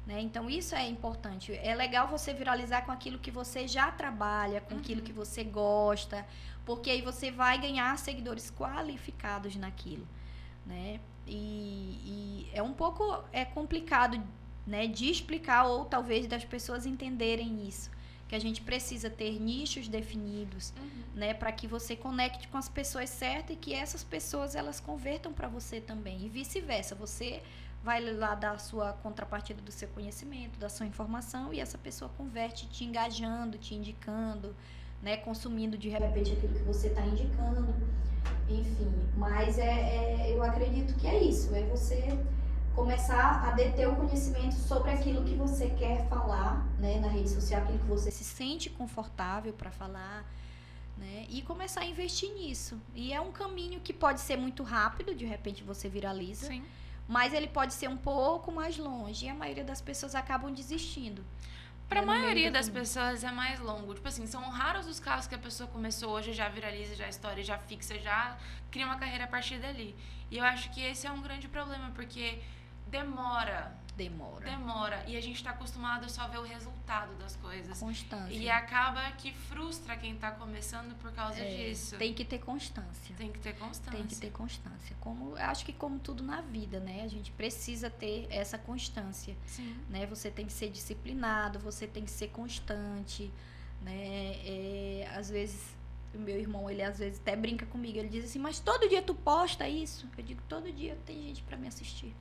né? Então isso é importante. É legal você viralizar com aquilo que você já trabalha, com aquilo que você gosta, porque aí você vai ganhar seguidores qualificados naquilo, né? E é um pouco complicado, né, de explicar, ou talvez das pessoas entenderem isso, que a gente precisa ter nichos definidos, né, para que você conecte com as pessoas certas e que essas pessoas elas convertam para você também, e vice-versa. Você vai lá dar a sua contrapartida do seu conhecimento, da sua informação, e essa pessoa converte te engajando, te indicando, né, consumindo de repente aquilo que você está indicando, enfim. Mas eu acredito que é isso, é você começar a deter o conhecimento sobre aquilo que você quer falar, né, na rede social, aquilo que você se sente confortável para falar, né, e começar a investir nisso. E é um caminho que pode ser muito rápido, de repente você viraliza. Sim. Mas ele pode ser um pouco mais longe, e a maioria das pessoas acabam desistindo. Para a maioria das pessoas é mais longo. Tipo assim, são raros os casos que a pessoa começou hoje, já viraliza, já estoura, já fixa, já cria uma carreira a partir dali. E eu acho que esse é um grande problema, porque demora. E a gente tá acostumado a só ver o resultado das coisas. Constância. E acaba que frustra quem tá começando por causa disso. Tem que ter constância. Eu acho que como tudo na vida, né? A gente precisa ter essa constância. Sim. Né? Você tem que ser disciplinado, você tem que ser constante, né? Às vezes... O meu irmão, ele às vezes até brinca comigo. Ele diz assim, mas todo dia tu posta isso? Eu digo, todo dia tem gente pra me assistir.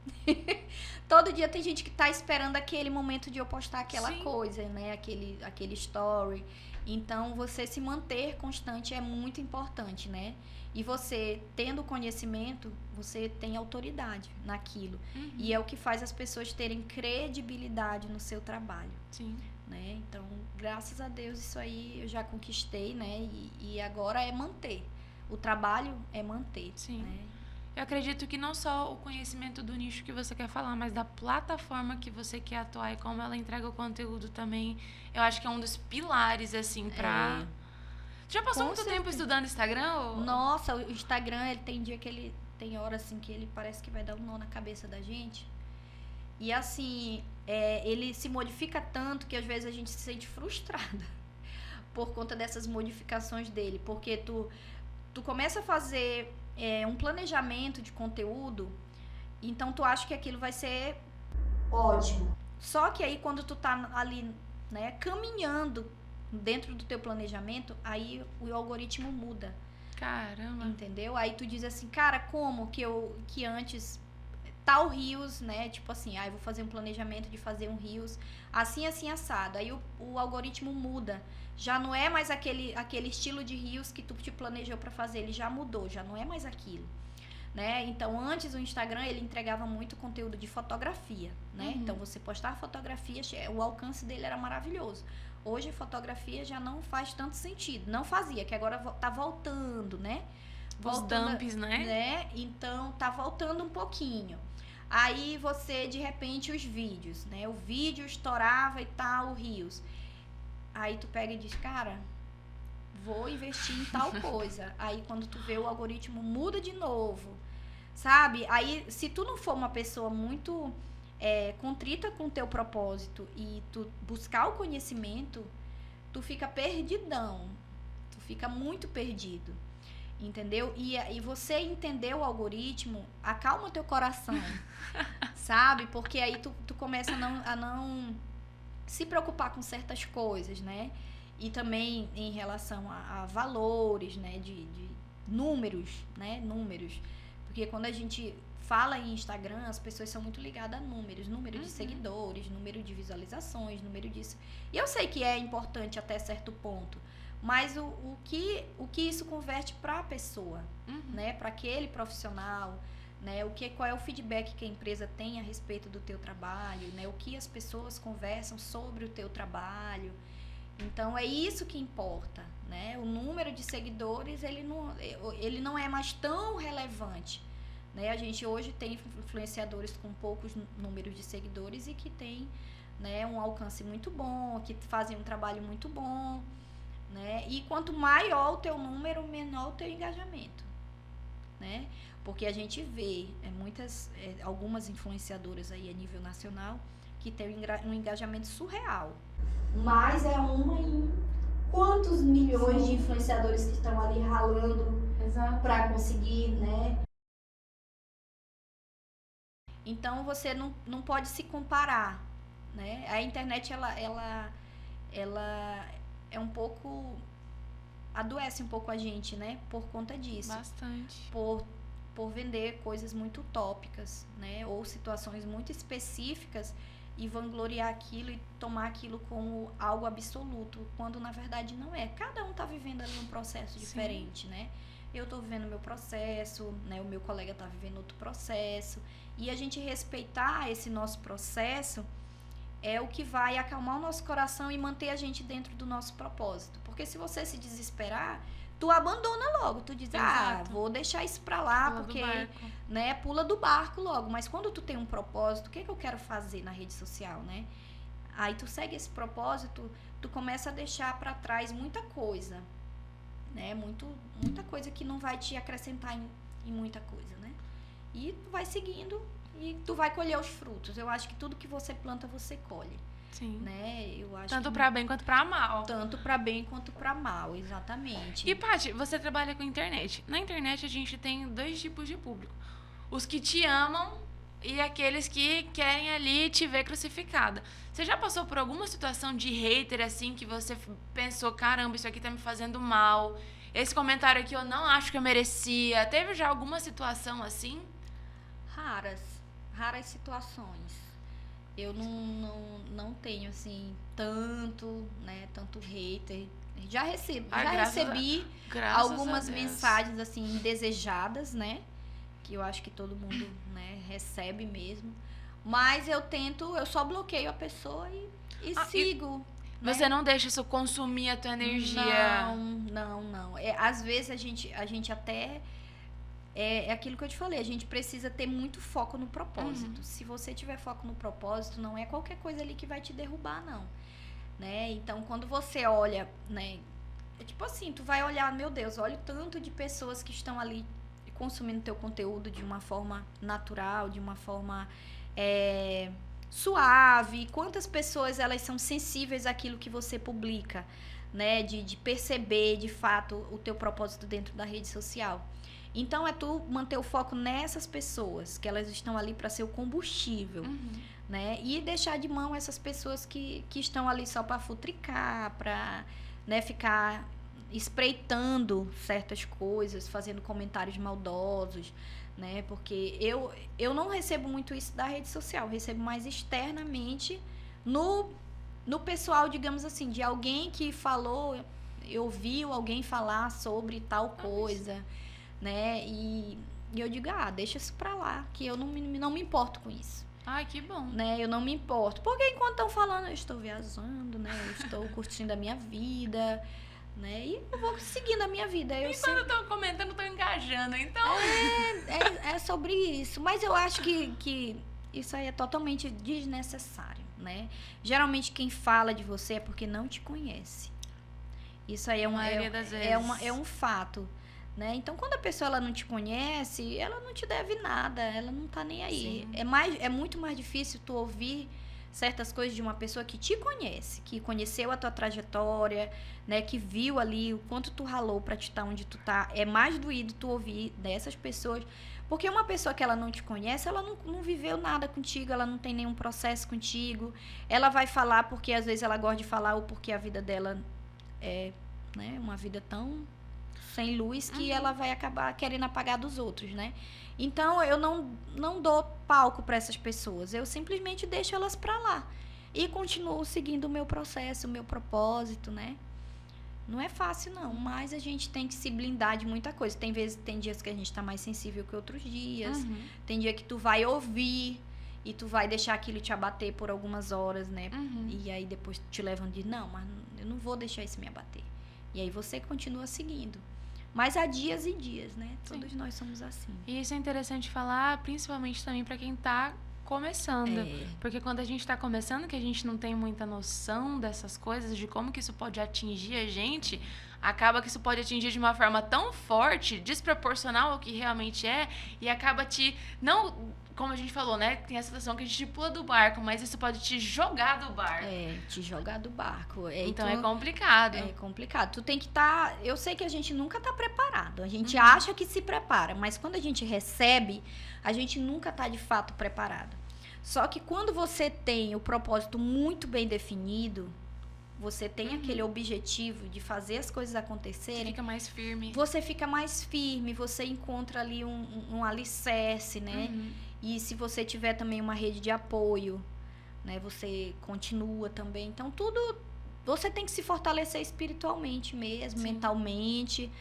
Todo dia tem gente que tá esperando aquele momento de eu postar aquela coisa, né? Aquele story. Então, você se manter constante é muito importante, né? E você, tendo conhecimento, você tem autoridade naquilo. E é o que faz as pessoas terem credibilidade no seu trabalho. Sim. Né? Então, graças a Deus, isso aí eu já conquistei, né? E agora é manter. O trabalho é manter. Sim. Né? Eu acredito que não só o conhecimento do nicho que você quer falar, mas da plataforma que você quer atuar e como ela entrega o conteúdo também. Eu acho que é um dos pilares, assim, pra... Já passou muito tempo estudando Instagram? Ou... Nossa, o Instagram, ele tem dia que ele... Tem hora, assim, que ele parece que vai dar um nó na cabeça da gente. E, assim... ele se modifica tanto que às vezes a gente se sente frustrada por conta dessas modificações dele. Porque tu começa a fazer um planejamento de conteúdo, então tu acha que aquilo vai ser ótimo. Só que aí quando tu tá ali, né, caminhando dentro do teu planejamento, aí o algoritmo muda. Caramba. Entendeu? Aí tu diz assim, cara, como que antes tal Reels, né? Tipo assim, eu vou fazer um planejamento de fazer um Reels assim, assim, assado. Aí o algoritmo muda. Já não é mais aquele estilo de Reels que tu te planejou pra fazer. Ele já mudou, já não é mais aquilo. Né? Então, antes o Instagram, ele entregava muito conteúdo de fotografia, né? Então, você postar fotografia, o alcance dele era maravilhoso. Hoje, a fotografia já não faz tanto sentido. Não fazia, que agora tá voltando, né? Os dumps, né? Então, tá voltando um pouquinho. Aí, você, de repente, os vídeos, né? O vídeo estourava e tal, o Reels. Aí, tu pega e diz, cara, vou investir em tal coisa. Aí, quando tu vê, o algoritmo muda de novo, sabe? Aí, se tu não for uma pessoa muito contrita com o teu propósito e tu buscar o conhecimento, tu fica perdidão. Tu fica muito perdido. Entendeu? E você entender o algoritmo, acalma o teu coração, sabe? Porque aí tu começa a não se preocupar com certas coisas, né? E também em relação a valores, né? De números, né? Números. Porque quando a gente fala em Instagram, as pessoas são muito ligadas a números. Número de seguidores, número de visualizações, número disso. E eu sei que é importante até certo ponto. Mas o que isso converte para a pessoa, né? Para aquele profissional, né? Qual é o feedback que a empresa tem a respeito do teu trabalho, né? O que as pessoas conversam sobre o teu trabalho. Então, é isso que importa, né? O número de seguidores, ele não é mais tão relevante, né? A gente hoje tem influenciadores com poucos números de seguidores e que tem, né, um alcance muito bom, que fazem um trabalho muito bom, né? E quanto maior o teu número, menor o teu engajamento, né? Porque a gente vê algumas influenciadoras aí a nível nacional que tem um engajamento surreal. Mas é uma em quantos milhões de influenciadores que estão ali ralando para conseguir, né? Então você não pode se comparar, né? A internet ela é um pouco adoece um pouco a gente, né? Por conta disso. Bastante. Por vender coisas muito utópicas, né? Ou situações muito específicas e vangloriar aquilo e tomar aquilo como algo absoluto, quando na verdade não é. Cada um tá vivendo ali um processo diferente, né? Eu tô vivendo meu processo, né? O meu colega tá vivendo outro processo. E a gente respeitar esse nosso processo é o que vai acalmar o nosso coração e manter a gente dentro do nosso propósito. Porque se você se desesperar, tu abandona logo, tu diz, vou deixar isso pra lá, pula porque, né, pula do barco logo. Mas quando tu tem um propósito, o que eu quero fazer na rede social, né? Aí tu segue esse propósito, tu começa a deixar pra trás muita coisa, né? Muita coisa que não vai te acrescentar em muita coisa, né? E tu vai seguindo e tu vai colher os frutos. Eu acho que tudo que você planta, você colhe. Sim. Né? Eu acho tanto para bem quanto para mal. Tanto para bem quanto para mal, exatamente. E, Paty, você trabalha com internet. Na internet, a gente tem 2 tipos de público. Os que te amam e aqueles que querem ali te ver crucificada. Você já passou por alguma situação de hater, assim, que você pensou, caramba, isso aqui tá me fazendo mal, esse comentário aqui eu não acho que eu merecia? Teve já alguma situação assim? Raras situações. Eu não tenho, assim, tanto hater. Já recebi algumas mensagens, assim, indesejadas, né? Que eu acho que todo mundo, né, recebe mesmo. Mas eu só bloqueio a pessoa e sigo. Você não deixa isso consumir a tua energia? Não. Às vezes a gente até... É aquilo que eu te falei, a gente precisa ter muito foco no propósito. Se você tiver foco no propósito, não é qualquer coisa ali que vai te derrubar, não. Né? Então, quando você olha, né? É tipo assim, tu vai olhar, meu Deus, olha o tanto de pessoas que estão ali consumindo teu conteúdo de uma forma natural, de uma forma suave, quantas pessoas elas são sensíveis àquilo que você publica, né? De perceber, de fato, o teu propósito dentro da rede social. Então, é tu manter o foco nessas pessoas, que elas estão ali para ser o combustível, né? E deixar de mão essas pessoas que estão ali só para futricar, para, né, ficar espreitando certas coisas, fazendo comentários maldosos, né? Porque eu não recebo muito isso da rede social, eu recebo mais externamente no pessoal, digamos assim, de alguém que falou, ouviu alguém falar sobre tal coisa, né? E eu digo, deixa isso pra lá, que eu não me importo com isso. Ai, que bom. Né? Eu não me importo. Porque enquanto estão falando, eu estou viajando, né? Eu estou curtindo a minha vida, né? E eu vou seguindo a minha vida. E quando estão comentando, estão engajando, então... É sobre isso. Mas eu acho que isso aí é totalmente desnecessário, né? Geralmente quem fala de você é porque não te conhece. Isso aí é um fato. Né? Então, quando a pessoa ela não te conhece, ela não te deve nada, ela não tá nem aí. É muito mais difícil tu ouvir certas coisas de uma pessoa que te conhece, que conheceu a tua trajetória, né? Que viu ali o quanto tu ralou pra te estar onde tu tá. É mais doído tu ouvir dessas pessoas, porque uma pessoa que ela não te conhece, ela não viveu nada contigo, ela não tem nenhum processo contigo. Ela vai falar porque às vezes ela gosta de falar ou porque a vida dela é, né, uma vida tão sem luz que ela vai acabar querendo apagar dos outros, né? Então, eu não dou palco para essas pessoas. Eu simplesmente deixo elas para lá. E continuo seguindo o meu processo, o meu propósito, né? Não é fácil, não. Mas a gente tem que se blindar de muita coisa. Tem dias que a gente tá mais sensível que outros dias. Tem dia que tu vai ouvir e tu vai deixar aquilo te abater por algumas horas, né? E aí depois te levam de, não, mas eu não vou deixar isso me abater. E aí você continua seguindo. Mas há dias e dias, né? Todos nós somos assim. E isso é interessante falar, principalmente também para quem tá começando. Porque quando a gente tá começando, que a gente não tem muita noção dessas coisas, de como que isso pode atingir a gente, acaba que isso pode atingir de uma forma tão forte, desproporcional ao que realmente é, e acaba não, como a gente falou, né? Tem a situação que a gente pula do barco, mas isso pode te jogar do barco. Te jogar do barco. Então é complicado. É complicado. Tu tem que estar... Eu sei que a gente nunca tá preparado. A gente acha que se prepara, mas quando a gente recebe, a gente nunca tá de fato preparado. Só que quando você tem o propósito muito bem definido, você tem aquele objetivo de fazer as coisas acontecerem. Você fica mais firme. Você fica mais firme, você encontra ali um alicerce, né? E se você tiver também uma rede de apoio, né? Você continua também. Então, tudo... Você tem que se fortalecer espiritualmente mesmo, mentalmente,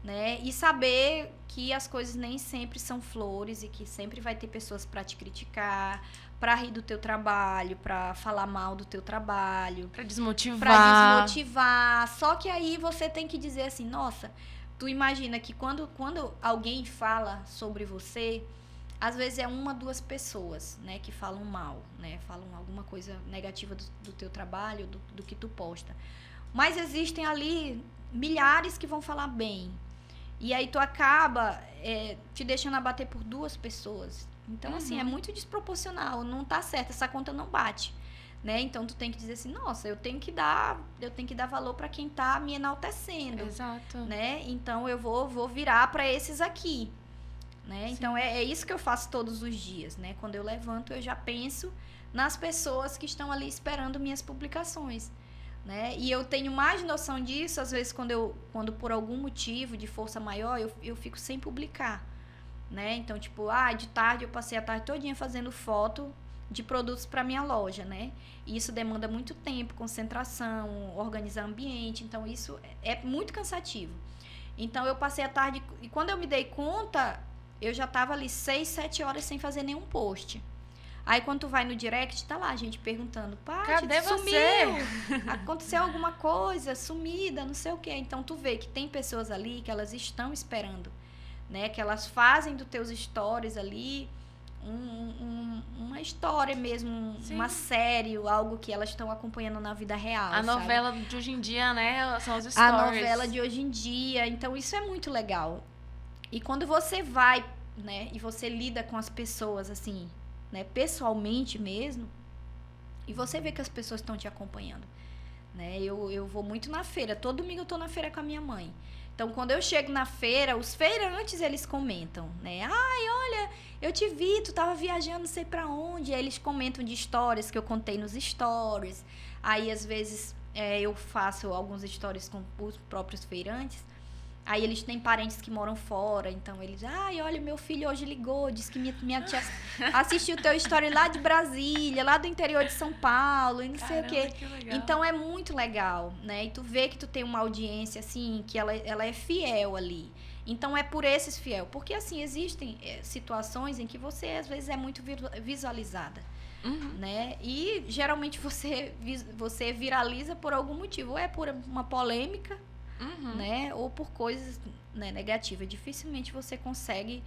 né? E saber que as coisas nem sempre são flores e que sempre vai ter pessoas para te criticar, para rir do teu trabalho, para falar mal do teu trabalho, para desmotivar. Só que aí você tem que dizer assim, nossa, tu imagina que quando alguém fala sobre você, às vezes é uma, duas pessoas, né, que falam mal, né, falam alguma coisa negativa do teu trabalho, do que tu posta. Mas existem ali milhares que vão falar bem. E aí tu acaba te deixando abater por duas pessoas. Então, assim, é muito desproporcional, não tá certo, essa conta não bate, né? Então, tu tem que dizer assim, nossa, eu tenho que dar valor para quem tá me enaltecendo. Exato. Né? Então, eu vou virar para esses aqui, né? Sim. Então, é isso que eu faço todos os dias, né? Quando eu levanto, eu já penso nas pessoas que estão ali esperando minhas publicações, né? E eu tenho mais noção disso, às vezes, quando por algum motivo de força maior, eu fico sem publicar. Né? Então, tipo, de tarde eu passei a tarde todinha fazendo foto de produtos para minha loja, né? E isso demanda muito tempo, concentração, organizar ambiente, então isso é muito cansativo. Então, eu passei a tarde, e quando eu me dei conta, eu já tava ali 6, 7 horas sem fazer nenhum post. Aí, quando tu vai no direct, tá lá a gente perguntando, cadê você? Aconteceu alguma coisa, sumida, não sei o quê. Então, tu vê que tem pessoas ali que elas estão esperando, né, que elas fazem dos teus stories ali uma história mesmo, uma série, algo que elas estão acompanhando na vida real. A novela de hoje em dia, né, são os stories. A novela de hoje em dia, então isso é muito legal. E quando você vai, né, e você lida com as pessoas assim, né, pessoalmente mesmo, E você vê que as pessoas estão te acompanhando, né? Eu vou muito na feira. Todo domingo eu tô na feira com a minha mãe. Então, quando eu chego na feira, os feirantes, eles comentam, né? Ai, olha, eu te vi, tu tava viajando não sei pra onde. Aí eles comentam de histórias que eu contei nos stories. Aí, às vezes, eu faço alguns stories com os próprios feirantes. Aí eles têm parentes que moram fora, então eles, ai, olha, meu filho hoje ligou, disse que minha tia assistiu teu story lá de Brasília, lá do interior de São Paulo, e não sei o quê. Que legal. Então é muito legal, né? E tu vê que tu tem uma audiência, assim, que ela é fiel ali. Então é por esses fiel. Porque, assim, existem situações em que você, às vezes, é muito visualizada. Né? E geralmente você viraliza por algum motivo. Ou é por uma polêmica, né? Ou por coisas, né, negativas. Dificilmente você consegue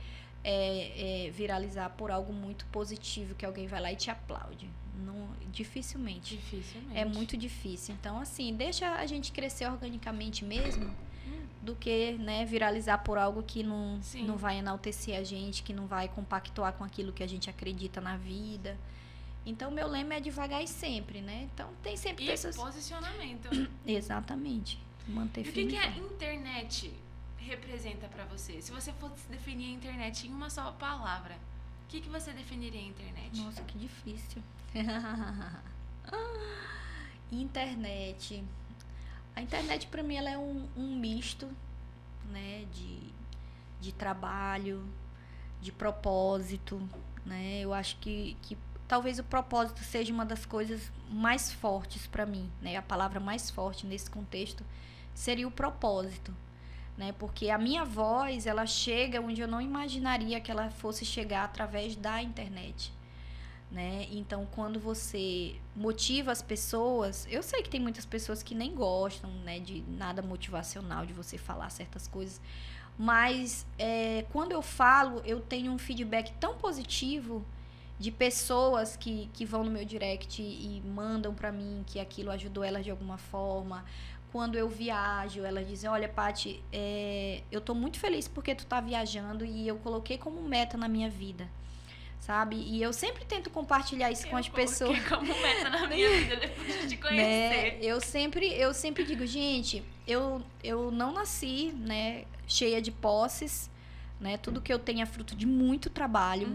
viralizar por algo muito positivo, que alguém vai lá e te aplaude. Não, dificilmente. É muito difícil. Então, assim, deixa a gente crescer organicamente mesmo, do que, né, viralizar por algo que não vai enaltecer a gente, que não vai compactuar com aquilo que a gente acredita na vida. Então, meu lema é devagar e sempre, né? Então, tem sempre pessoas... posicionamento. Exatamente. Manter E o que a internet representa pra você? Se você fosse definir a internet em uma só palavra, o que você definiria a internet? Nossa, que difícil. Internet. A internet, pra mim, ela é um misto, né? De trabalho, de propósito, né? Eu acho que talvez o propósito seja uma das coisas mais fortes para mim, né? A palavra mais forte nesse contexto seria o propósito, né? Porque a minha voz, ela chega onde eu não imaginaria que ela fosse chegar através da internet, né? Então, quando você motiva as pessoas, eu sei que tem muitas pessoas que nem gostam, né, de nada motivacional, de você falar certas coisas, mas quando eu falo, eu tenho um feedback tão positivo de pessoas que vão no meu direct e mandam pra mim que aquilo ajudou elas de alguma forma. Quando eu viajo, elas dizem, olha, Paty, eu tô muito feliz porque tu tá viajando e eu coloquei como meta na minha vida, sabe? E eu sempre tento compartilhar isso com as pessoas. Como meta na minha vida depois de te conhecer. Né? Eu sempre digo, gente, eu não nasci, né, cheia de posses, né? Tudo que eu tenho é fruto de muito trabalho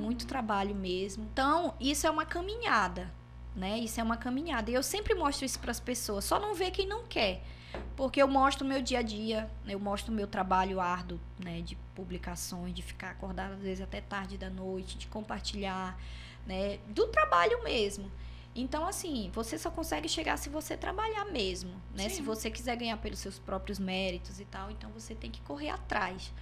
mesmo. Então, isso é uma caminhada, né? Isso é uma caminhada. E eu sempre mostro isso para as pessoas. Só não vê quem não quer. Porque eu mostro o meu dia a dia, eu mostro o meu trabalho árduo, né? De publicações, de ficar acordada às vezes até tarde da noite, de compartilhar, né? Do trabalho mesmo. Então, assim, você só consegue chegar se você trabalhar mesmo, né? Se você quiser ganhar pelos seus próprios méritos e tal, então você tem que correr atrás.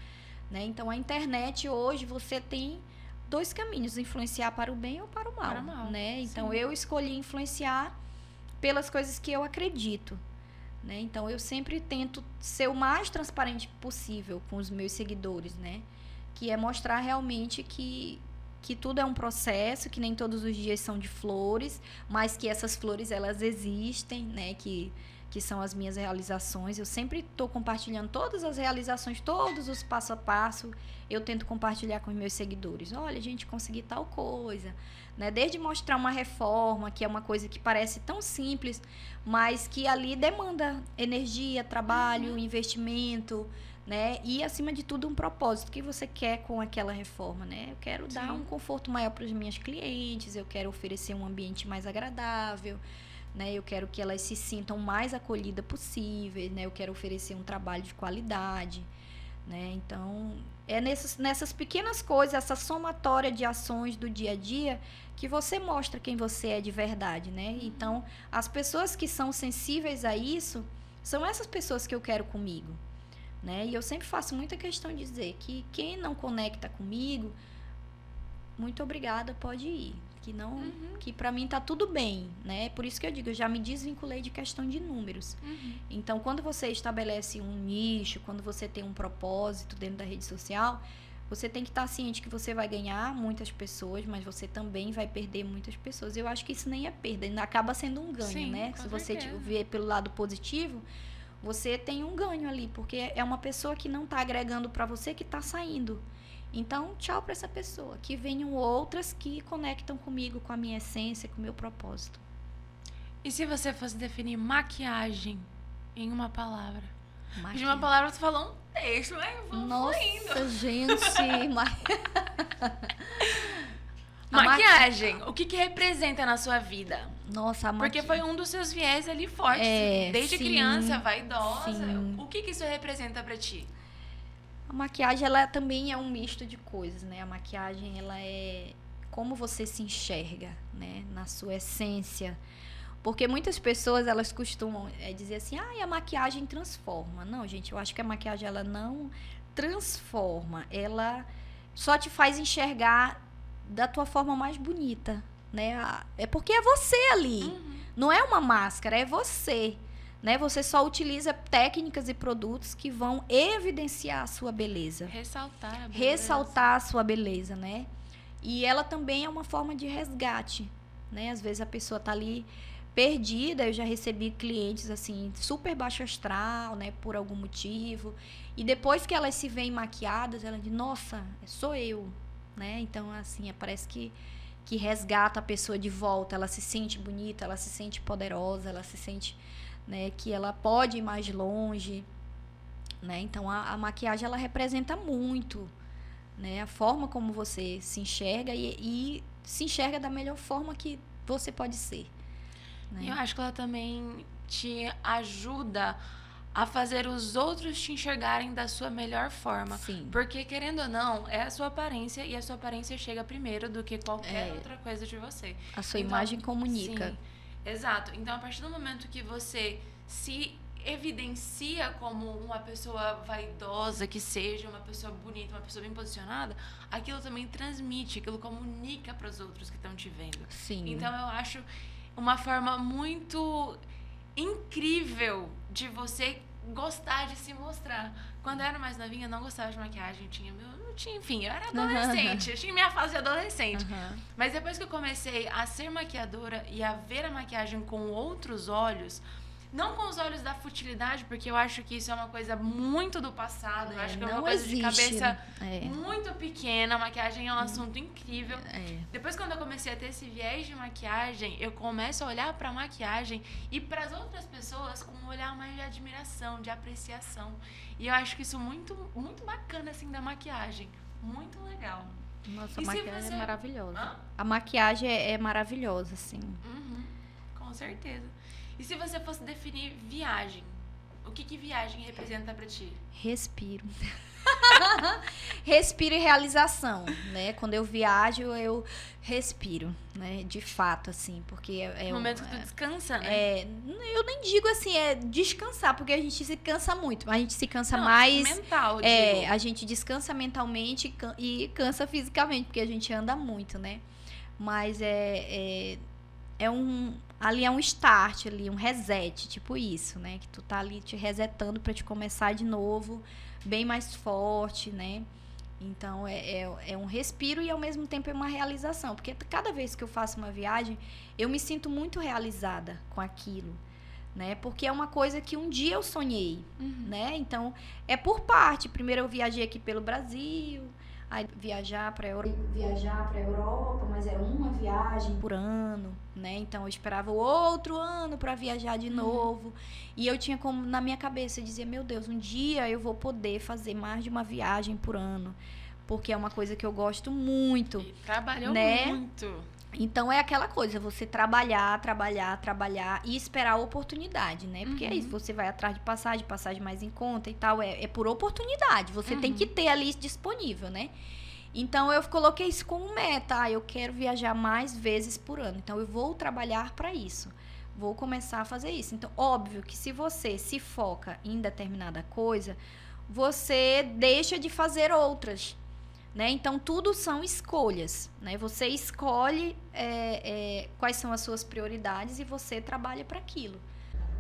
Né? Então, a internet hoje você tem 2 caminhos, influenciar para o bem ou para o mal. Né? Então, eu escolhi influenciar pelas coisas que eu acredito. Né? Então, eu sempre tento ser o mais transparente possível com os meus seguidores, né? Que é mostrar realmente que tudo é um processo, que nem todos os dias são de flores, mas que essas flores, elas existem, né? Que são as minhas realizações. Eu sempre estou compartilhando todas as realizações, todos os passo a passo. Eu tento compartilhar com os meus seguidores. Olha, gente, consegui tal coisa. Né? Desde mostrar uma reforma, que é uma coisa que parece tão simples, mas que ali demanda energia, trabalho, investimento, né? E, acima de tudo, um propósito. O que você quer com aquela reforma, né? Eu quero dar um conforto maior para os meus clientes, eu quero oferecer um ambiente mais agradável, né? Eu quero que elas se sintam o mais acolhidas possível, né? Eu quero oferecer um trabalho de qualidade, né? Então, é nessas pequenas coisas, essa somatória de ações do dia a dia, que você mostra quem você é de verdade, né? Então, as pessoas que são sensíveis a isso, são essas pessoas que eu quero comigo, né? E eu sempre faço muita questão de dizer que quem não conecta comigo, muito obrigada, pode ir. Que pra mim tá tudo bem, né? Por isso que eu digo, eu já me desvinculei de questão de números. Então, quando você estabelece um nicho, quando você tem um propósito dentro da rede social, você tem que estar ciente que você vai ganhar muitas pessoas, mas você também vai perder muitas pessoas. Eu acho que isso nem é perda, ainda acaba sendo um ganho, né? Se você ver pelo lado positivo, você tem um ganho ali, porque é uma pessoa que não tá agregando pra você, que tá saindo. Então, tchau para essa pessoa. Que venham outras que conectam comigo, com a minha essência, com o meu propósito. E se você fosse definir maquiagem em uma palavra? De uma Maquiagem. palavra você falou um texto, mas vamos fluindo. Nossa, gente. Maquiagem, o que representa na sua vida? Nossa, a Porque foi um dos seus viés ali fortes. Desde sim, criança, vaidosa. sim. O que isso representa pra ti? A maquiagem, ela também é um misto de coisas, né? A maquiagem, ela é como você se enxerga, né? Na sua essência. Porque muitas pessoas, elas costumam dizer assim, a maquiagem transforma. Não, gente, eu acho que a maquiagem, ela não transforma. Ela só te faz enxergar da tua forma mais bonita, né? É porque é você ali. Não é uma máscara, é você. Né? Você só utiliza técnicas e produtos que vão evidenciar a sua beleza. Ressaltar a beleza. Ressaltar a sua beleza, né? E ela também é uma forma de resgate, né? Às vezes a pessoa tá ali perdida. Eu já recebi clientes, assim, super baixo astral, né? Por algum motivo. E depois que elas se veem maquiadas, ela diz, nossa, sou eu, né? Então, assim, parece que resgata a pessoa de volta. Ela se sente bonita, ela se sente poderosa, ela se sente... né, que ela pode ir mais longe, né? Então a maquiagem, ela representa muito, né, a forma como você se enxerga e se enxerga da melhor forma que você pode ser, né? Eu acho que ela também te ajuda a fazer os outros te enxergarem da sua melhor forma. Sim. Porque, querendo ou não, é a sua aparência, e a sua aparência chega primeiro do que qualquer outra coisa de você. A sua imagem comunica. Sim. Exato. Então, a partir do momento que você se evidencia como uma pessoa vaidosa, que seja uma pessoa bonita, uma pessoa bem posicionada, aquilo também transmite, aquilo comunica para os outros que estão te vendo. Sim. Então, eu acho uma forma muito incrível de você gostar de se mostrar. Quando eu era mais novinha, eu não gostava de maquiagem, enfim, eu era adolescente, eu tinha minha fase de adolescente. Mas depois que eu comecei a ser maquiadora e a ver a maquiagem com outros olhos, não com os olhos da futilidade, porque eu acho que isso é uma coisa muito do passado, eu acho que é uma coisa de cabeça muito pequena, a maquiagem é um assunto incrível. Depois, quando eu comecei a ter esse viés de maquiagem, eu começo a olhar pra maquiagem e para as outras pessoas com um olhar mais de admiração, de apreciação. E eu acho que isso muito, muito bacana, assim, da maquiagem. Muito legal. Nossa, a maquiagem é maravilhosa. A maquiagem é maravilhosa, assim. Com certeza. E se você fosse definir viagem, o que viagem representa pra ti? Respiro. Respiro e realização, né? Quando eu viajo, eu respiro, né? De fato, assim, porque é o momento que tu descansa, né? Eu nem digo assim, descansar, porque a gente se cansa muito. A gente se cansa mais... mental, digo. A gente descansa mentalmente e cansa fisicamente, porque a gente anda muito, né? Mas ali é um start, ali, um reset, tipo isso, né? Que tu tá ali te resetando pra te começar de novo, bem mais forte, né? Então, é um respiro e, ao mesmo tempo, é uma realização. Porque cada vez que eu faço uma viagem, eu me sinto muito realizada com aquilo, né? Porque é uma coisa que um dia eu sonhei, né? Então, é por parte. Primeiro eu viajei aqui pelo Brasil... Aí viajar para Europa, mas era uma viagem por ano, né? Então eu esperava o outro ano para viajar de novo. E eu tinha como na minha cabeça dizer, meu Deus, um dia eu vou poder fazer mais de uma viagem por ano, porque é uma coisa que eu gosto muito. E trabalhou, né? Muito. Então é aquela coisa, você trabalhar e esperar a oportunidade, né? Porque é isso, você vai atrás de passagem mais em conta e tal, é por oportunidade, você tem que ter ali disponível, né? Então eu coloquei isso como meta, eu quero viajar mais vezes por ano, então eu vou trabalhar para isso, vou começar a fazer isso. Então, óbvio que se você se foca em determinada coisa, você deixa de fazer outras, né? Então, tudo são escolhas, né? Você escolhe quais são as suas prioridades e você trabalha para aquilo,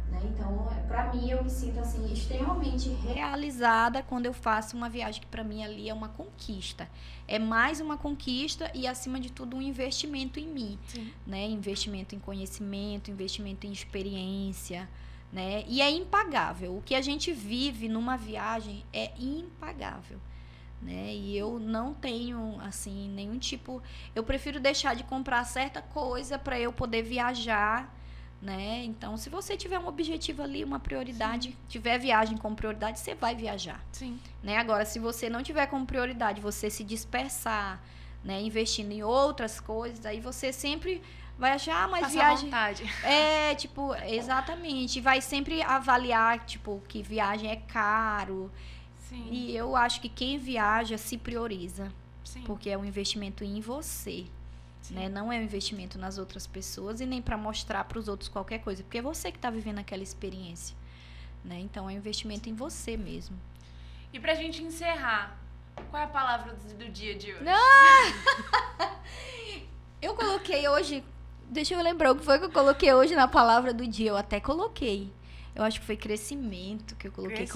né? Então, para mim, eu me sinto assim, extremamente realizada quando eu faço uma viagem que para mim ali é uma conquista. É mais uma conquista e, acima de tudo, um investimento em mim, né? Investimento em conhecimento, investimento em experiência, né? E é impagável. O que a gente vive numa viagem é impagável, né? E eu não tenho, assim, nenhum tipo... Eu prefiro deixar de comprar certa coisa para eu poder viajar, né? Então, se você tiver um objetivo ali, uma prioridade, tiver viagem como prioridade, você vai viajar. Sim. Né? Agora, se você não tiver como prioridade, você se dispersar, né, investindo em outras coisas, aí você sempre vai achar, mas Passa viagem... vontade. tipo, exatamente. Vai sempre avaliar, tipo, que viagem é caro. Sim. E eu acho que quem viaja se prioriza. Sim. Porque é um investimento em você. Né? Não é um investimento nas outras pessoas e nem para mostrar para os outros qualquer coisa. Porque é você que está vivendo aquela experiência. Né? Então, é um investimento em você mesmo. E pra gente encerrar, qual é a palavra do dia de hoje? Eu coloquei hoje... Deixa eu lembrar o que foi que eu coloquei hoje na palavra do dia. Eu até coloquei. Eu acho que foi crescimento que eu coloquei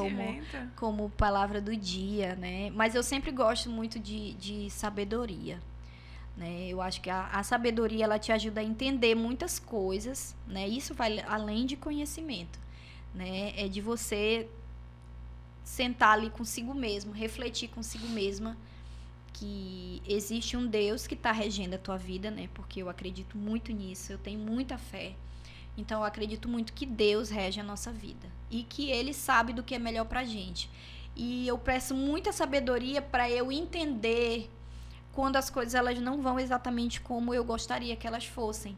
como palavra do dia, né? Mas eu sempre gosto muito de sabedoria, né? Eu acho que a sabedoria, ela te ajuda a entender muitas coisas, né? Isso vai além de conhecimento, né? É de você sentar ali consigo mesmo, refletir consigo mesma que existe um Deus que está regendo a tua vida, né? Porque eu acredito muito nisso, eu tenho muita fé. Então, eu acredito muito que Deus rege a nossa vida e que Ele sabe do que é melhor pra gente. E eu peço muita sabedoria para eu entender quando as coisas elas não vão exatamente como eu gostaria que elas fossem,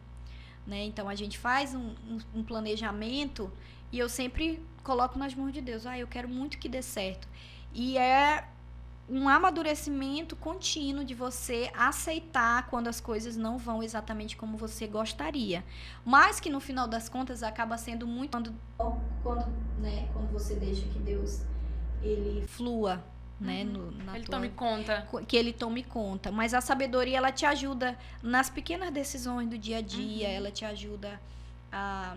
né? Então, a gente faz um planejamento e eu sempre coloco nas mãos de Deus. Eu quero muito que dê certo. E é um amadurecimento contínuo de você aceitar quando as coisas não vão exatamente como você gostaria. Mas que no final das contas acaba sendo muito quando você deixa que Deus ele flua, né, ele tome conta. Que ele tome conta. Mas a sabedoria, ela te ajuda nas pequenas decisões do dia a dia, ela te ajuda a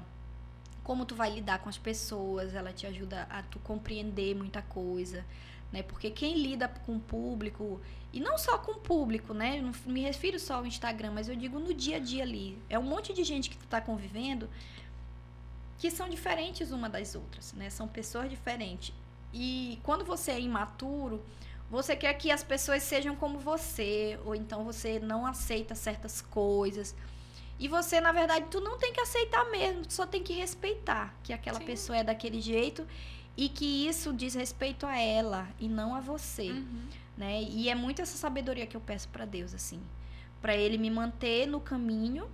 como tu vai lidar com as pessoas, ela te ajuda a tu compreender muita coisa. Né? Porque quem lida com o público, e não só com o público, né? Não me refiro só ao Instagram, mas eu digo no dia a dia ali. É um monte de gente que tu tá convivendo que são diferentes uma das outras, né? São pessoas diferentes. E quando você é imaturo, você quer que as pessoas sejam como você, ou então você não aceita certas coisas. E você, na verdade, tu não tem que aceitar mesmo, tu só tem que respeitar que aquela pessoa é daquele jeito. E que isso diz respeito a ela e não a você, né? E é muito essa sabedoria que eu peço para Deus, assim. Para Ele me manter no caminho,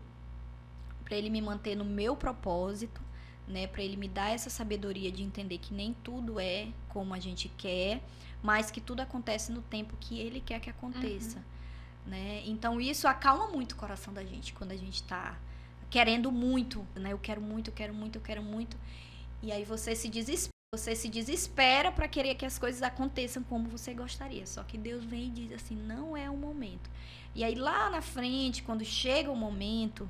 para Ele me manter no meu propósito, né? Para Ele me dar essa sabedoria de entender que nem tudo é como a gente quer, mas que tudo acontece no tempo que Ele quer que aconteça, né? Então, isso acalma muito o coração da gente, quando a gente tá querendo muito, né? Eu quero muito, eu quero muito, eu quero muito. E aí você se desespera. Você se desespera para querer que as coisas aconteçam como você gostaria. Só que Deus vem e diz assim, não é o momento. E aí lá na frente, quando chega o momento,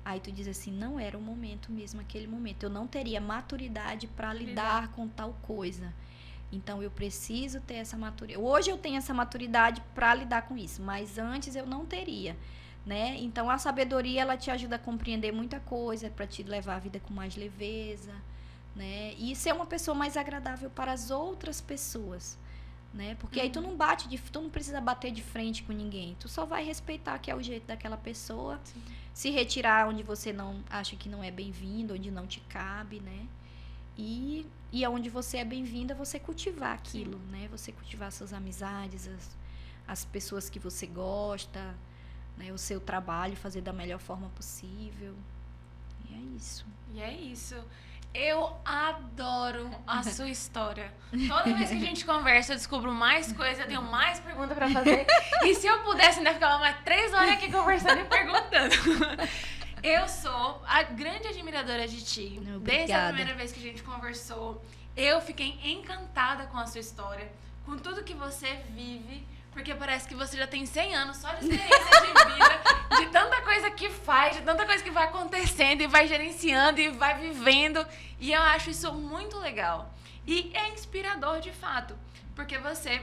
aí tu diz assim, não era o momento mesmo, aquele momento. Eu não teria maturidade para lidar com tal coisa. Então eu preciso ter essa maturidade. Hoje eu tenho essa maturidade para lidar com isso, mas antes eu não teria. Né? Então a sabedoria, ela te ajuda a compreender muita coisa, para te levar a vida com mais leveza. Né? E ser uma pessoa mais agradável para as outras pessoas, né? Porque aí tu não precisa bater de frente com ninguém, tu só vai respeitar que é o jeito daquela pessoa, se retirar onde você não acha que não é bem-vindo, onde não te cabe, né? E onde você é bem-vinda, você cultivar aquilo, né? Você cultivar suas amizades, as pessoas que você gosta, né? O seu trabalho, fazer da melhor forma possível. E é isso. Eu adoro a sua história. Toda vez que a gente conversa, eu descubro mais coisas, eu tenho mais perguntas pra fazer. E se eu pudesse, ainda ficava mais 3 horas aqui conversando e perguntando. Eu sou a grande admiradora de ti. Obrigada. Desde a primeira vez que a gente conversou, eu fiquei encantada com a sua história, com tudo que você vive. Porque parece que você já tem 100 anos só de experiência de vida, de tanta coisa que faz, de tanta coisa que vai acontecendo e vai gerenciando e vai vivendo. E eu acho isso muito legal. E é inspirador de fato. Porque você,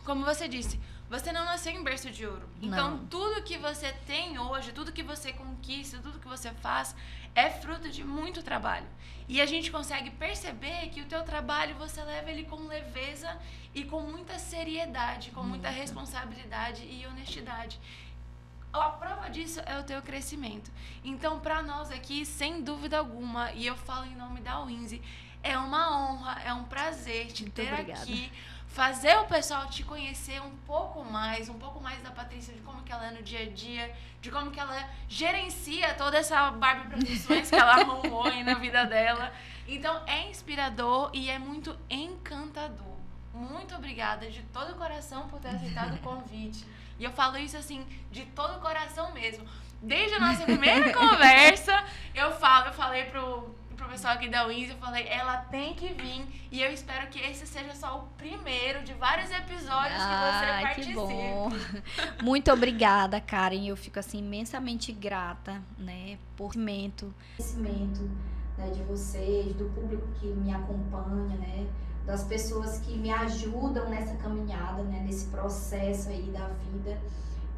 como você disse, você não nasceu em berço de ouro. Então, tudo que você tem hoje, tudo que você conquista, tudo que você faz, é fruto de muito trabalho. E a gente consegue perceber que o teu trabalho, você leva ele com leveza e com muita seriedade, com muita responsabilidade e honestidade. A prova disso é o teu crescimento. Então, pra nós aqui, sem dúvida alguma, e eu falo em nome da Winzy, é uma honra, é um prazer te ter aqui, fazer o pessoal te conhecer um pouco mais da Patrícia, de como que ela é no dia a dia, de como que ela gerencia toda essa Barbie Produções que ela arrumou aí na vida dela. Então, é inspirador e é muito encantador. Muito obrigada de todo o coração por ter aceitado o convite. E eu falo isso assim, de todo o coração mesmo. Desde a nossa primeira conversa, eu falei pro pessoal aqui da Winzy, eu falei, ela tem que vir. E eu espero que esse seja só o primeiro de vários episódios que você participe. Que bom. Muito obrigada, Karen. Eu fico assim imensamente grata, né, por conhecimento, né, de vocês, do público que me acompanha, né, das pessoas que me ajudam nessa caminhada, né, nesse processo aí da vida.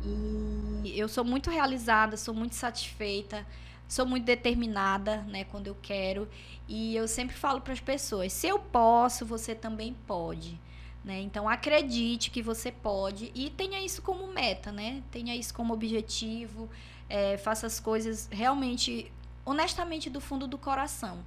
E eu sou muito realizada, sou muito satisfeita, sou muito determinada, né, quando eu quero. E eu sempre falo para as pessoas, se eu posso, você também pode, né? Então acredite que você pode e tenha isso como meta, né? Tenha isso como objetivo, faça as coisas realmente, honestamente, do fundo do coração,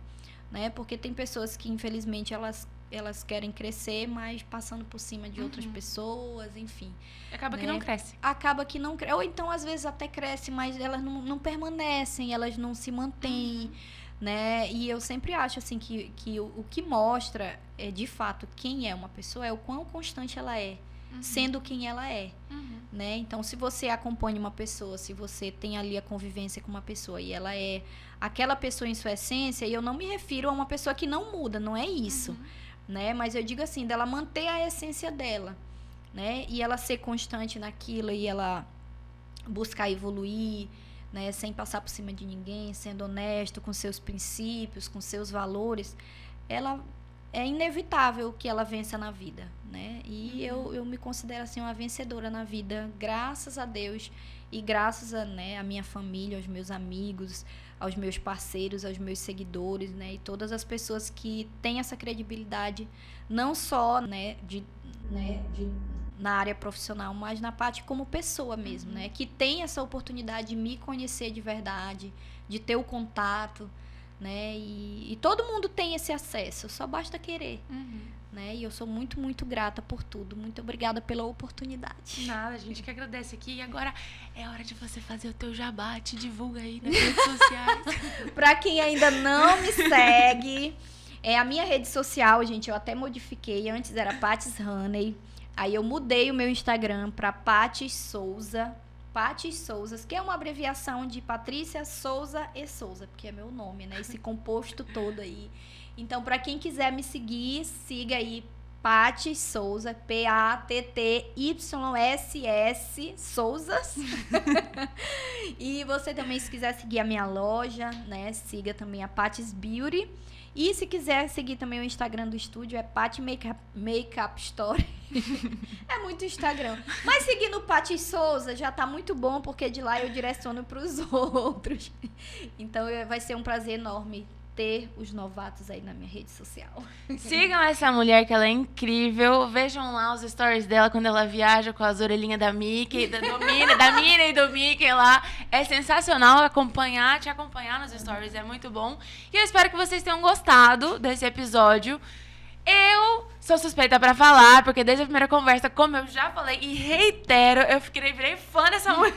né? Porque tem pessoas que, infelizmente, elas querem crescer, mas passando por cima de outras pessoas, enfim. Acaba, né, que não cresce. Acaba que não cresce. Ou então, às vezes, até cresce, mas elas não permanecem, elas não se mantêm, né? E eu sempre acho, assim, que o que mostra, de fato, quem é uma pessoa é o quão constante ela é, sendo quem ela é, né? Então, se você acompanha uma pessoa, se você tem ali a convivência com uma pessoa e ela é aquela pessoa em sua essência, e eu não me refiro a uma pessoa que não muda, não é isso, né? Mas eu digo assim, dela manter a essência dela, né? E ela ser constante naquilo e ela buscar evoluir, né? Sem passar por cima de ninguém, sendo honesto com seus princípios, com seus valores, ela é inevitável que ela vença na vida, né? E eu me considero assim uma vencedora na vida, graças a Deus e graças a, né, a minha família, aos meus amigos, aos meus parceiros, aos meus seguidores, né, e todas as pessoas que têm essa credibilidade, não só, né, na área profissional, mas na parte como pessoa mesmo, né, que tem essa oportunidade de me conhecer de verdade, de ter o contato, né, e todo mundo tem esse acesso, só basta querer, né, e eu sou muito, muito grata por tudo, muito obrigada pela oportunidade. Nada, a gente que agradece aqui. E agora é hora de você fazer o teu jabá, te divulga aí nas redes sociais. Pra quem ainda não me segue, a minha rede social, gente, eu até modifiquei, antes era Patis Honey, aí eu mudei o meu Instagram pra Patis Souza, que é uma abreviação de Patrícia Souza e Souza, porque é meu nome, né, esse composto todo aí. Então, para quem quiser me seguir, siga aí Patis Souza, PATTYSS Souzas. E você também, se quiser seguir a minha loja, né, siga também a Patis Beauty. E se quiser seguir também o Instagram do estúdio, é Pati Makeup Store. É muito Instagram. Mas seguindo o Patis Souza já tá muito bom, porque de lá eu direciono pros outros. Então vai ser um prazer enorme ter os novatos aí na minha rede social. Sigam essa mulher, que ela é incrível. Vejam lá os stories dela quando ela viaja com as orelhinhas da Mickey, da Minnie e do Mickey lá. É sensacional te acompanhar nos stories, é muito bom. E eu espero que vocês tenham gostado desse episódio. Eu sou suspeita pra falar, porque desde a primeira conversa, como eu já falei e reitero, eu virei fã dessa mulher.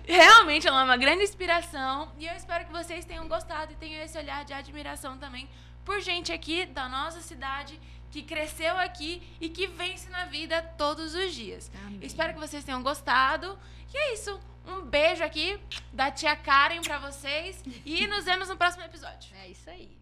Realmente, ela é uma grande inspiração. E eu espero que vocês tenham gostado e tenham esse olhar de admiração também por gente aqui da nossa cidade, que cresceu aqui e que vence na vida todos os dias. Amém. Espero que vocês tenham gostado. E é isso. Um beijo aqui da tia Karen pra vocês. E nos vemos no próximo episódio. É isso aí.